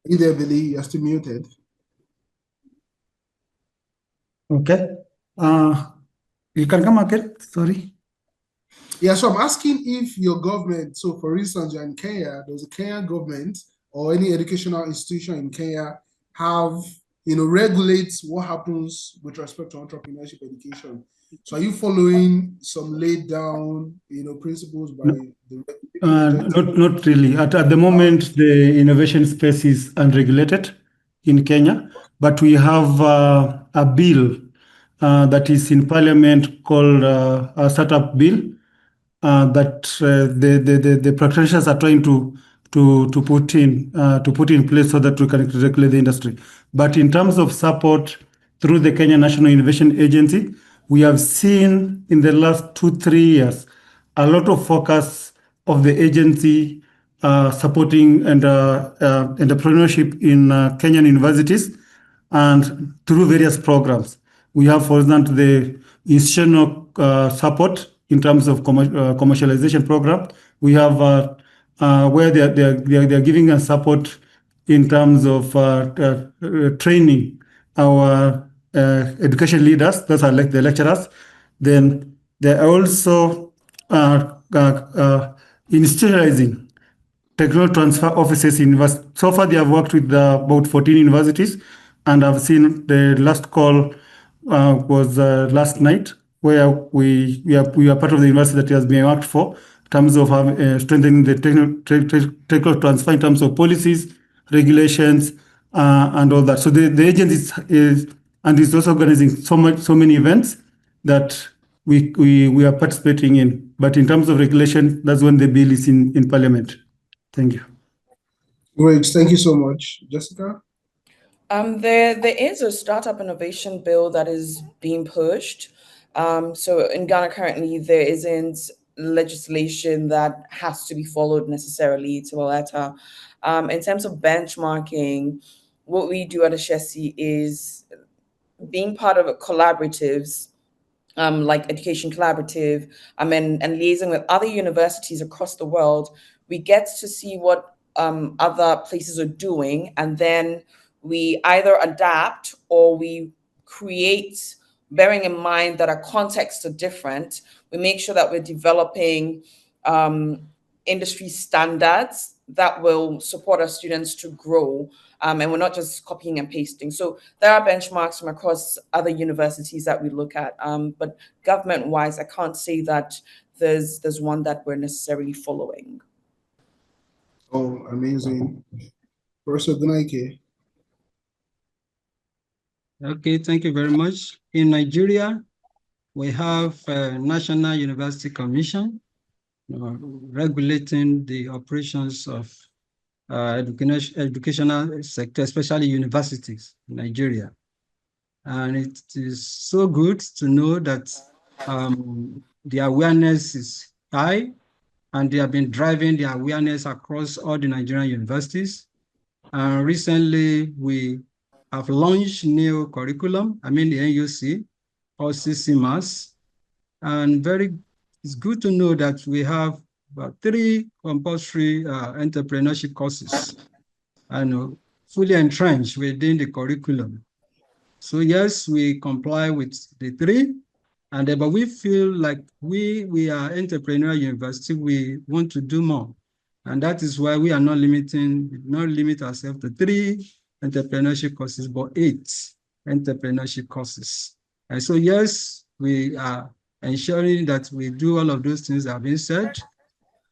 Are you there, Billy? You're still muted. Okay. You can come again, sorry. Yeah, so I'm asking if your government, so for instance, you're in Kenya, does the Kenya government or any educational institution in Kenya have, regulates what happens with respect to entrepreneurship education? So are you following some laid down, principles by the Not really. At the moment, the innovation space is unregulated in Kenya, but we have a bill that is in Parliament called a startup bill that the practitioners are trying to put in place so that we can regulate the industry. But in terms of support through the Kenya National Innovation Agency, we have seen in the last 2-3 years a lot of focus of the agency supporting entrepreneurship in Kenyan universities and through various programs. We have, for example, the institutional support in terms of commercialization program. We have where they're giving us support in terms of training our education leaders, those are like the lecturers. Then they're also institutionalizing technology transfer offices in university. So far, they have worked with about 14 universities, and I've seen the last call was last night, where we are part of the university that has been worked for in terms of strengthening the technology transfer in terms of policies, regulations, and all that. So the agency is also organizing so many events that we are participating in. But in terms of regulation, that's when the bill is in Parliament. Thank you. Great, thank you so much. Jessica? There is a startup innovation bill that is being pushed. So in Ghana currently, there isn't legislation that has to be followed necessarily to a letter. In terms of benchmarking, what we do at Ashesi is being part of collaboratives, like Education Collaborative, and liaising with other universities across the world. We get to see what other places are doing, and then we either adapt or we create, bearing in mind that our contexts are different. We make sure that we're developing industry standards that will support our students to grow, and we're not just copying and pasting. So there are benchmarks from across other universities that we look at, but government-wise, I can't say that there's one that we're necessarily following. Oh, amazing. Professor Ogunnaike. Okay, thank you very much. In Nigeria, we have a National University Commission regulating the operations of educational sector, especially universities in Nigeria. And it is so good to know that the awareness is high, and they have been driving the awareness across all the Nigerian universities. And recently, we have launched new curriculum, the NUC, or CCMAS. And it's good to know that we have about 3 compulsory entrepreneurship courses, and fully entrenched within the curriculum. So yes, we comply with the 3, but we feel like we are entrepreneurial university. We want to do more, and that is why we are not limit ourselves to 3 entrepreneurship courses, but 8 entrepreneurship courses. And so yes, we are ensuring that we do all of those things that have been said.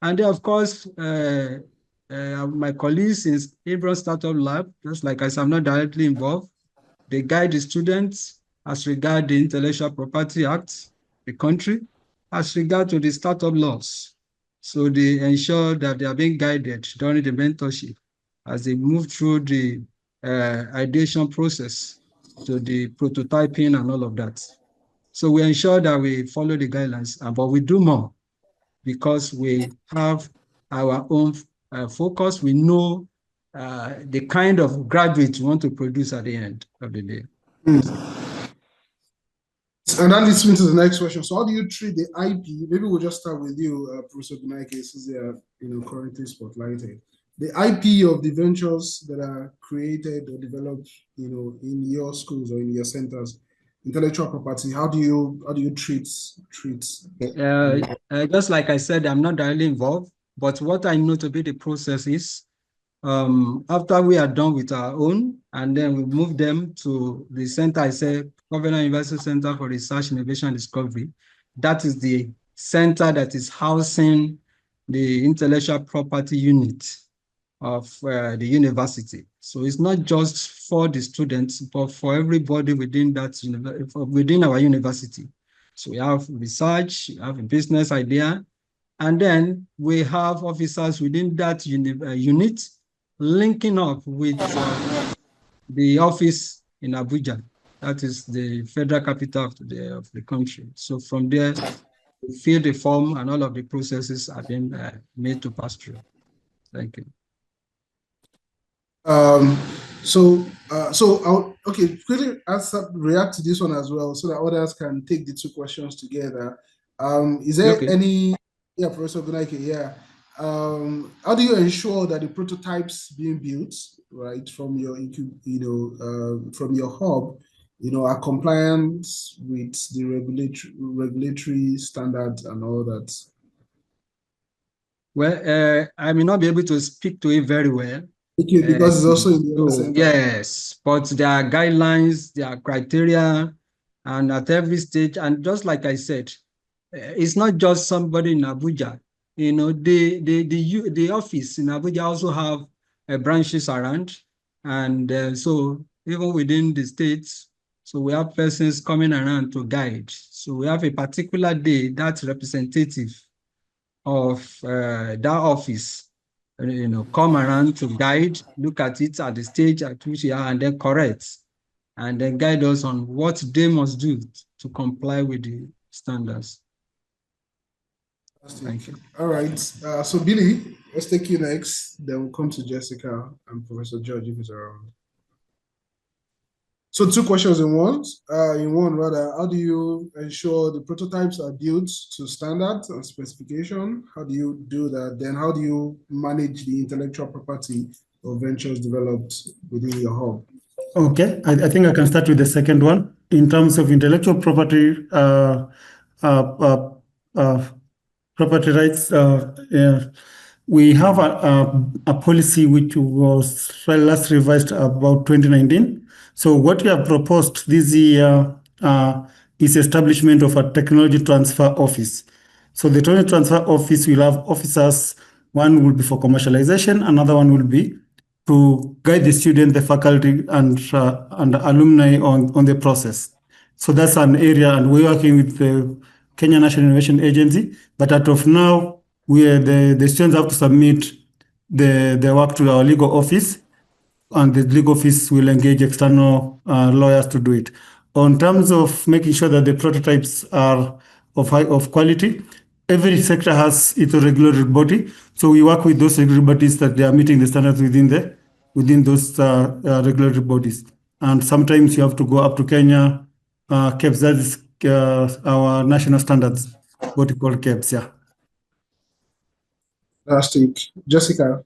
And then, of course, my colleagues in Hebron Startup Lab, just like I said, I'm not directly involved, they guide the students as regard the Intellectual Property Act, the country, as regard to the startup laws. So they ensure that they are being guided during the mentorship as they move through the ideation process to the prototyping and all of that. So we ensure that we follow the guidelines, but we do more because we have our own focus. We know the kind of graduates we want to produce at the end of the day. And that leads me to the next question. So how do you treat the IP? Maybe we'll just start with you, Professor Ogunnaike, since they are currently spotlighted. The IP of the ventures that are created or developed, in your schools or in your centers, intellectual property. How do you treat? Just like I said, I'm not directly involved, but what I know to be the process is, after we are done with our own, and then we move them to the center, I say, Covenant University Center for Research, Innovation, and Discovery. That is the center that is housing the intellectual property unit of the university. So it's not just for the students, but for everybody within our university. So we have research, we have a business idea, and then we have officers within that unit linking up with the office in Abuja. That is the federal capital of the country. So from there, we fill the form and all of the processes have been made to pass through. Thank you. Okay, quickly react to this one as well, so that others can take the 2 questions together. Is there any, Professor Ogunnaike, how do you ensure that the prototypes being built, right, from your from your hub, are compliant with the regulatory standards and all that? Well, I may not be able to speak to it very well. Okay, because it's also in the other center. Yes, but there are guidelines, there are criteria, and at every stage, and just like I said, it's not just somebody in Abuja. The office in Abuja also have branches around, and so even within the states, so we have persons coming around to guide. So we have a particular day that's representative of that office, come around to guide, look at it at the stage at which we are, and then correct, and then guide us on what they must do to comply with the standards. Thank you. All right. So Billy, let's take you next. Then we'll come to Jessica and Professor George if he's around. So 2 questions in one. How do you ensure the prototypes are built to standards and specification? How do you do that? Then how do you manage the intellectual property of ventures developed within your hub? Okay, I think I can start with the second one. In terms of intellectual property, property rights, we have a policy which was last revised about 2019. So what we have proposed this year is establishment of a technology transfer office. So the technology transfer office will have officers. One will be for commercialization, another one will be to guide the student, the faculty, and alumni on the process. So that's an area, and we're working with the Kenya National Innovation Agency. But as of now, the students have to submit their work to our legal office, and the legal office will engage external lawyers to do it. On terms of making sure that the prototypes are of quality, every sector has its regulatory body. So we work with those regulatory bodies that they are meeting the standards within those regulatory bodies. And sometimes you have to go up to Kenya, KEBS, that is our national standards, what we call KEBS, yeah. Fantastic. Jessica.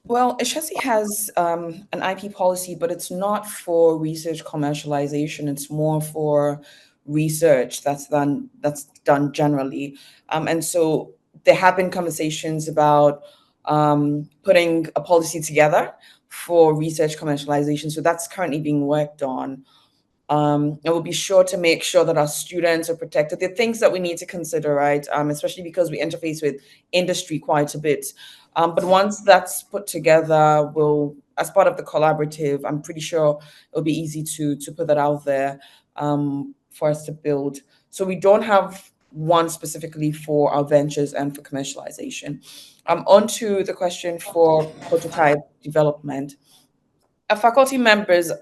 Well, Ashesi has an IP policy, but it's not for research commercialization. It's more for research that's done generally. And so there have been conversations about putting a policy together for research commercialization. So that's currently being worked on. And we'll be sure to make sure that our students are protected. There are things that we need to consider, right? Especially because we interface with industry quite a bit. But once that's put together, as part of the collaborative, I'm pretty sure it'll be easy to put that out there for us to build. So we don't have one specifically for our ventures and for commercialization. On to the question for prototype development. Our faculty members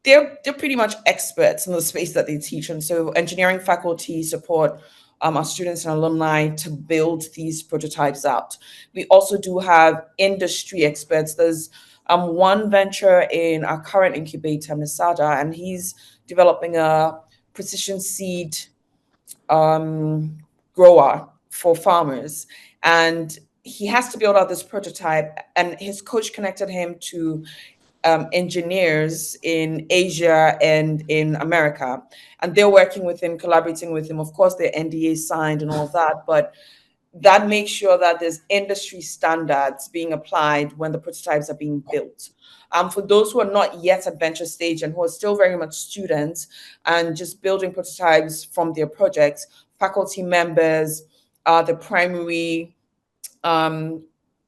they're pretty much experts in the space that they teach. And so engineering faculty support our students and alumni to build these prototypes out. We also do have industry experts. There's one venture in our current incubator, Misada, and he's developing a precision seed grower for farmers. And he has to build out this prototype, and his coach connected him to engineers in Asia and in America, and they're working with him, collaborating with him. Of course, their NDA signed and all of that, but that makes sure that there's industry standards being applied when the prototypes are being built. For those who are not yet at venture stage and who are still very much students and just building prototypes from their projects, faculty members are the primary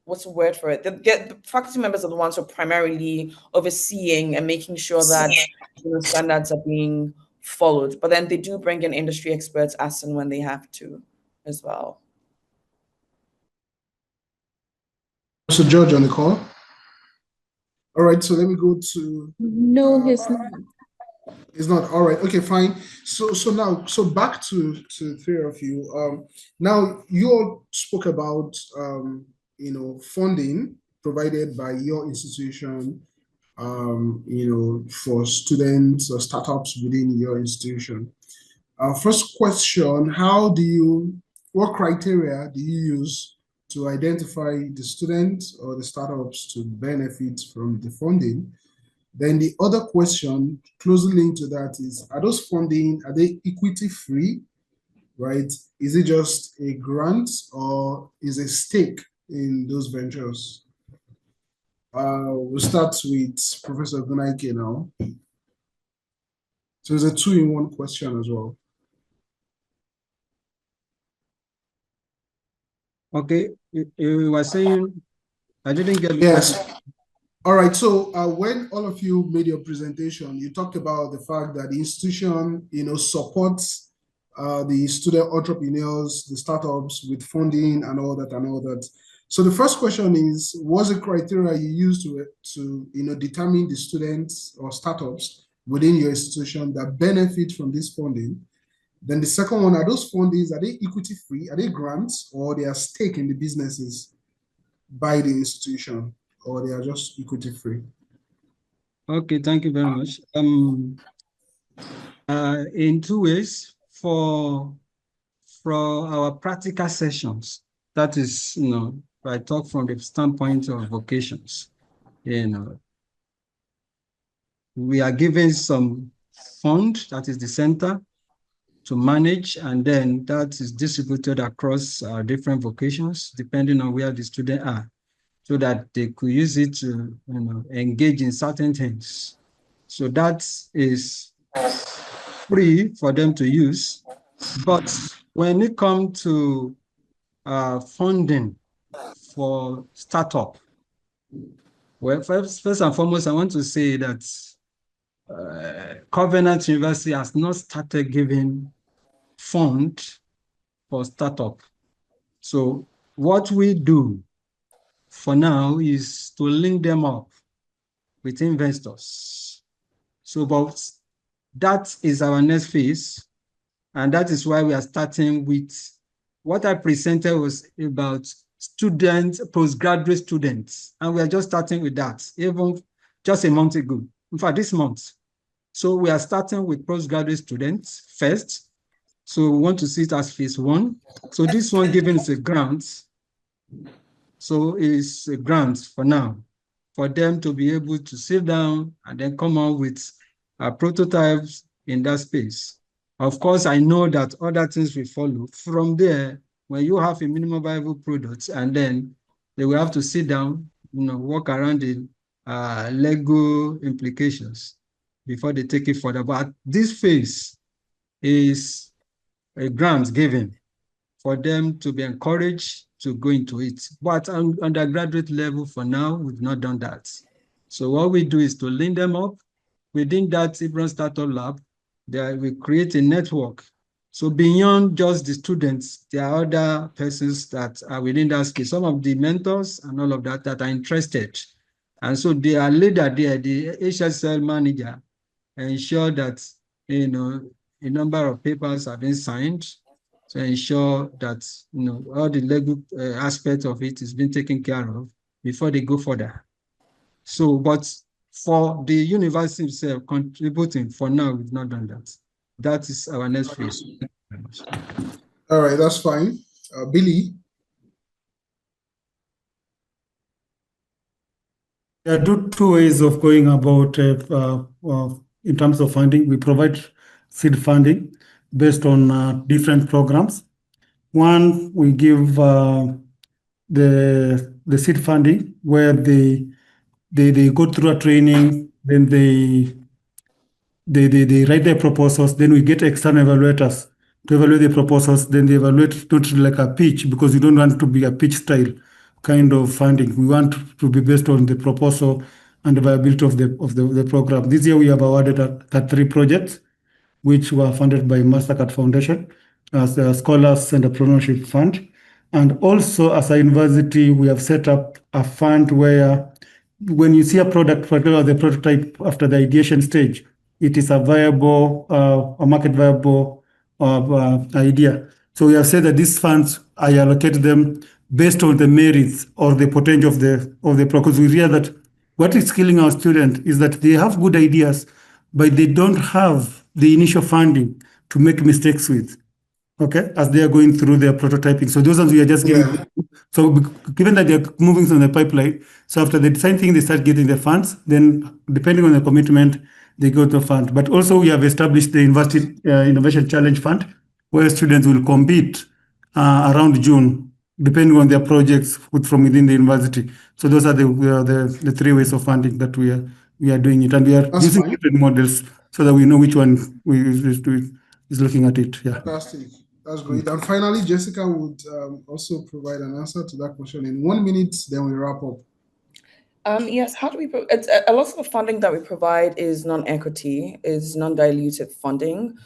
what's the word for it? The faculty members are the ones who are primarily overseeing and making sure that standards are being followed. But then they do bring in industry experts as and when they have to as well. So George on the call. All right, so let me go to. No, he's not. It's not. All right. Okay, fine. So back to three of you. Now you all spoke about funding provided by your institution, for students or startups within your institution. First question, what criteria do you use to identify the students or the startups to benefit from the funding? Then the other question closely linked to that is, are those funding, are they equity free, right? Is it just a grant or is a stake in those ventures? We'll start with Professor Ogunnaike now. So it's a 2-in-1 question as well. Okay, you were saying, I didn't get the Yes. question. All right. So when all of you made your presentation, you talked about the fact that the institution, supports the student entrepreneurs, the startups with funding and all that and all that. So the first question is, what's the criteria you use to determine the students or startups within your institution that benefit from this funding? Then the second one, are those fundings, are they equity free? Are they grants or they are stake in the businesses by the institution, or they are just equity free? Okay, thank you very much. In 2 ways, for our practical sessions, that is, I talk from the standpoint of vocations, we are given some fund, that is the center, to manage, and then that is distributed across different vocations, depending on where the students are, so that they could use it to engage in certain things. So that is free for them to use. But when it comes to funding for startup, well, first and foremost, I want to say that Covenant University has not started giving fund for startup. So what we do for now is to link them up with investors. So, but that is our next phase. And that is why we are starting with what I presented was about students, postgraduate students. And we are just starting with that, even just a month ago. In fact, this month. So we are starting with postgraduate students first. So we want to see it as phase 1. So this one given is a grant. So it's a grant for now, for them to be able to sit down and then come out with prototypes in that space. Of course, I know that other things will follow. From there, when you have a minimum viable product, and then they will have to sit down, work around the legal implications before they take it further. But this phase is a grant given for them to be encouraged to go into it. But on undergraduate level, for now, we've not done that. So what we do is to link them up. Within that Hebron Startup Lab, we create a network. So beyond just the students, there are other persons that are within that space, some of the mentors and all of that are interested. And so they are leader there, the HSL manager, ensure that, a number of papers have been signed to ensure that, all the legal aspects of it is being taken care of before they go further. So, but for the university itself contributing, for now, we've not done that. That is our next phase. Thank you very much. All right, that's fine. Billy? There are two ways of going about in terms of funding. We provide seed funding based on different programs. One, we give the seed funding where they go through a training, then they write their proposals, then we get external evaluators to evaluate the proposals, then they evaluate not like a pitch, because we don't want to be a pitch style kind of funding. We want to be based on the proposal and the viability of the program. This year we have awarded 3 projects, which were funded by Mastercard Foundation as a Scholars Entrepreneurship Fund. And also as a university, we have set up a fund where when you see a product, particularly the prototype after the ideation stage, it is a viable, a market viable idea. So we have said that these funds, I allocate them based on the merits or the potential of the program. Because we realize that what is killing our students is that they have good ideas, but they don't have the initial funding to make mistakes with, okay, as they are going through their prototyping. So those ones we are just giving. Yeah. So given that they're moving through the pipeline, so after the design thing, they start getting the funds, then depending on the commitment, they go to fund. But also we have established the University Innovation Challenge Fund, where students will compete around June, depending on their projects from within the university. So those are the three ways of funding that we are doing it, and we are That's using fine. different models so that we know which one is looking at it. Yeah. Fantastic. That's great. And finally, Jessica would also provide an answer to that question in 1 minute, then we wrap up. Yes, how do we, a lot of the funding that we provide is non-equity, is non-dilutive funding.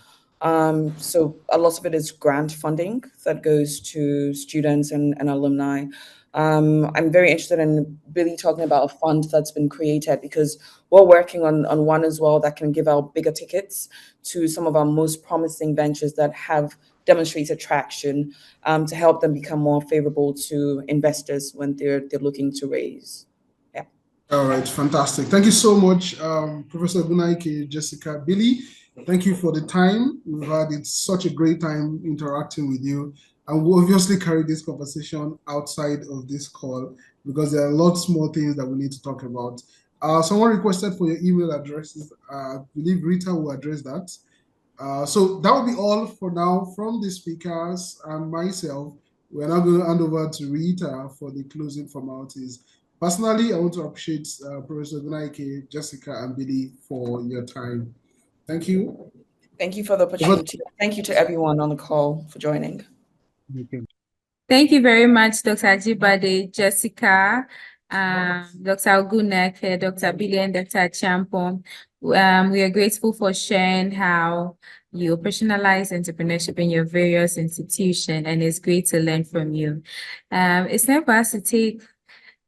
So a lot of it is grant funding that goes to students and alumni. I'm very interested in Billy talking about a fund that's been created, because we're working on one as well that can give out bigger tickets to some of our most promising ventures that have demonstrated traction, to help them become more favorable to investors when they're looking to raise. Yeah. All right, fantastic. Thank you so much, Professor Ogunnaike, Jessica, Billy. Thank you for the time we've had. It's such a great time interacting with you. And we'll obviously carry this conversation outside of this call, because there are lots more things that we need to talk about. Someone requested for your email addresses. I believe Rita will address that. So that will be all for now from the speakers and myself. We're now going to hand over to Rita for the closing formalities. Personally, I want to appreciate Professor Ogunnaike, Jessica, and Billy for your time. Thank you. Thank you for the opportunity. Thank you to everyone on the call for joining. Thank you very much, Dr. Ajibade, Jessica, Dr. Ogunnaike, Dr. Billy, and Dr. Acheampong. We are grateful for sharing how you operationalize entrepreneurship in your various institutions, and it's great to learn from you. It's time for us to take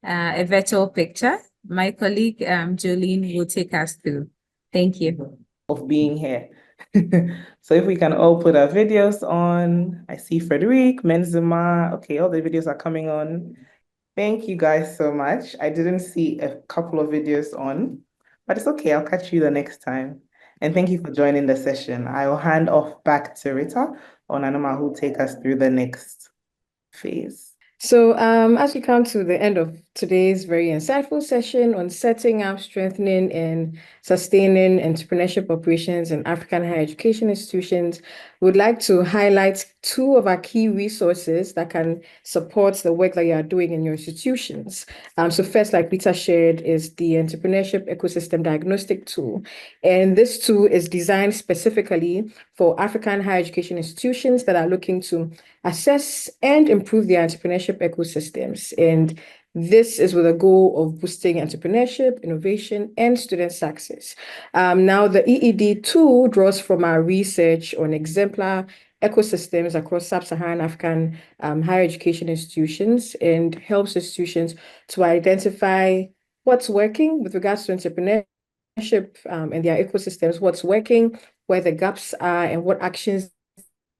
a virtual picture. My colleague, Jolene, will take us through. Thank you. Of being here. So if we can all put our videos on. I see Frederic, Menzima. Okay, all the videos are coming on. Thank you guys so much. I didn't see a couple of videos on, but it's okay. I'll catch you the next time. And thank you for joining the session. I will hand off back to Rita or Nanoma, who will take us through the next phase. So as we come to the end of today's very insightful session on setting up, strengthening, and sustaining entrepreneurship operations in African higher education institutions, we would like to highlight two of our key resources that can support the work that you are doing in your institutions. So first, like Rita shared, is the Entrepreneurship Ecosystem Diagnostic Tool. And this tool is designed specifically for African higher education institutions that are looking to assess and improve their entrepreneurship ecosystems. And this is with a goal of boosting entrepreneurship, innovation, and student success. Now, the EED tool draws from our research on exemplar ecosystems across sub-Saharan African higher education institutions, and helps institutions to identify what's working with regards to entrepreneurship and their ecosystems, what's working, where the gaps are, and what actions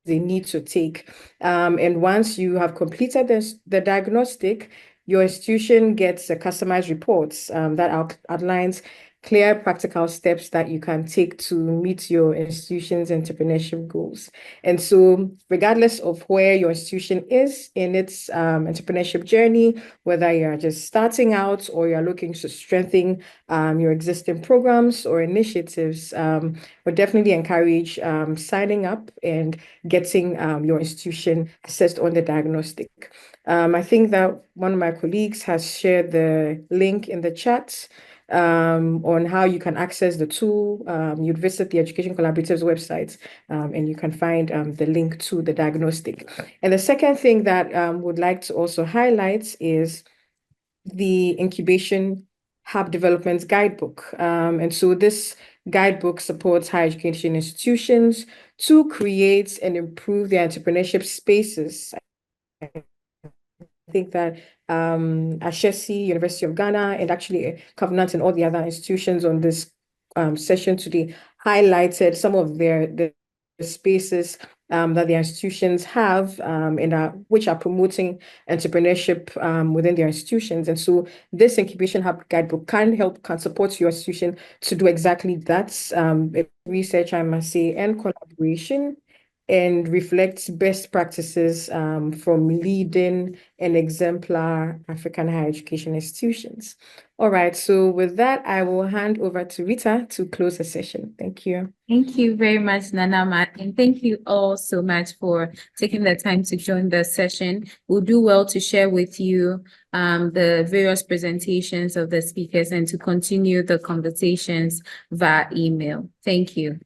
they need to take. And once you have completed the diagnostic, your institution gets a customized reports that outlines clear practical steps that you can take to meet your institution's entrepreneurship goals. And so regardless of where your institution is in its entrepreneurship journey, whether you're just starting out or you're looking to strengthen your existing programs or initiatives, we definitely encourage signing up and getting your institution assessed on the diagnostic. I think that one of my colleagues has shared the link in the chat on how you can access the tool. You'd visit the Education Collaborative's website and you can find the link to the diagnostic. And the second thing that would like to also highlight is the Incubation Hub Development Guidebook. And so this guidebook supports higher education institutions to create and improve their entrepreneurship spaces. I think that Ashesi, University of Ghana, and actually Covenant and all the other institutions on this session today highlighted some of the spaces that the institutions have and which are promoting entrepreneurship within their institutions. And so this Incubation Hub Guidebook can support your institution to do exactly that. Research, I must say, and collaboration and reflects best practices from leading and exemplar African higher education institutions. All right, so with that, I will hand over to Rita to close the session. Thank you. Thank you very much, Nana, and thank you all so much for taking the time to join the session. We'll do well to share with you the various presentations of the speakers and to continue the conversations via email. Thank you.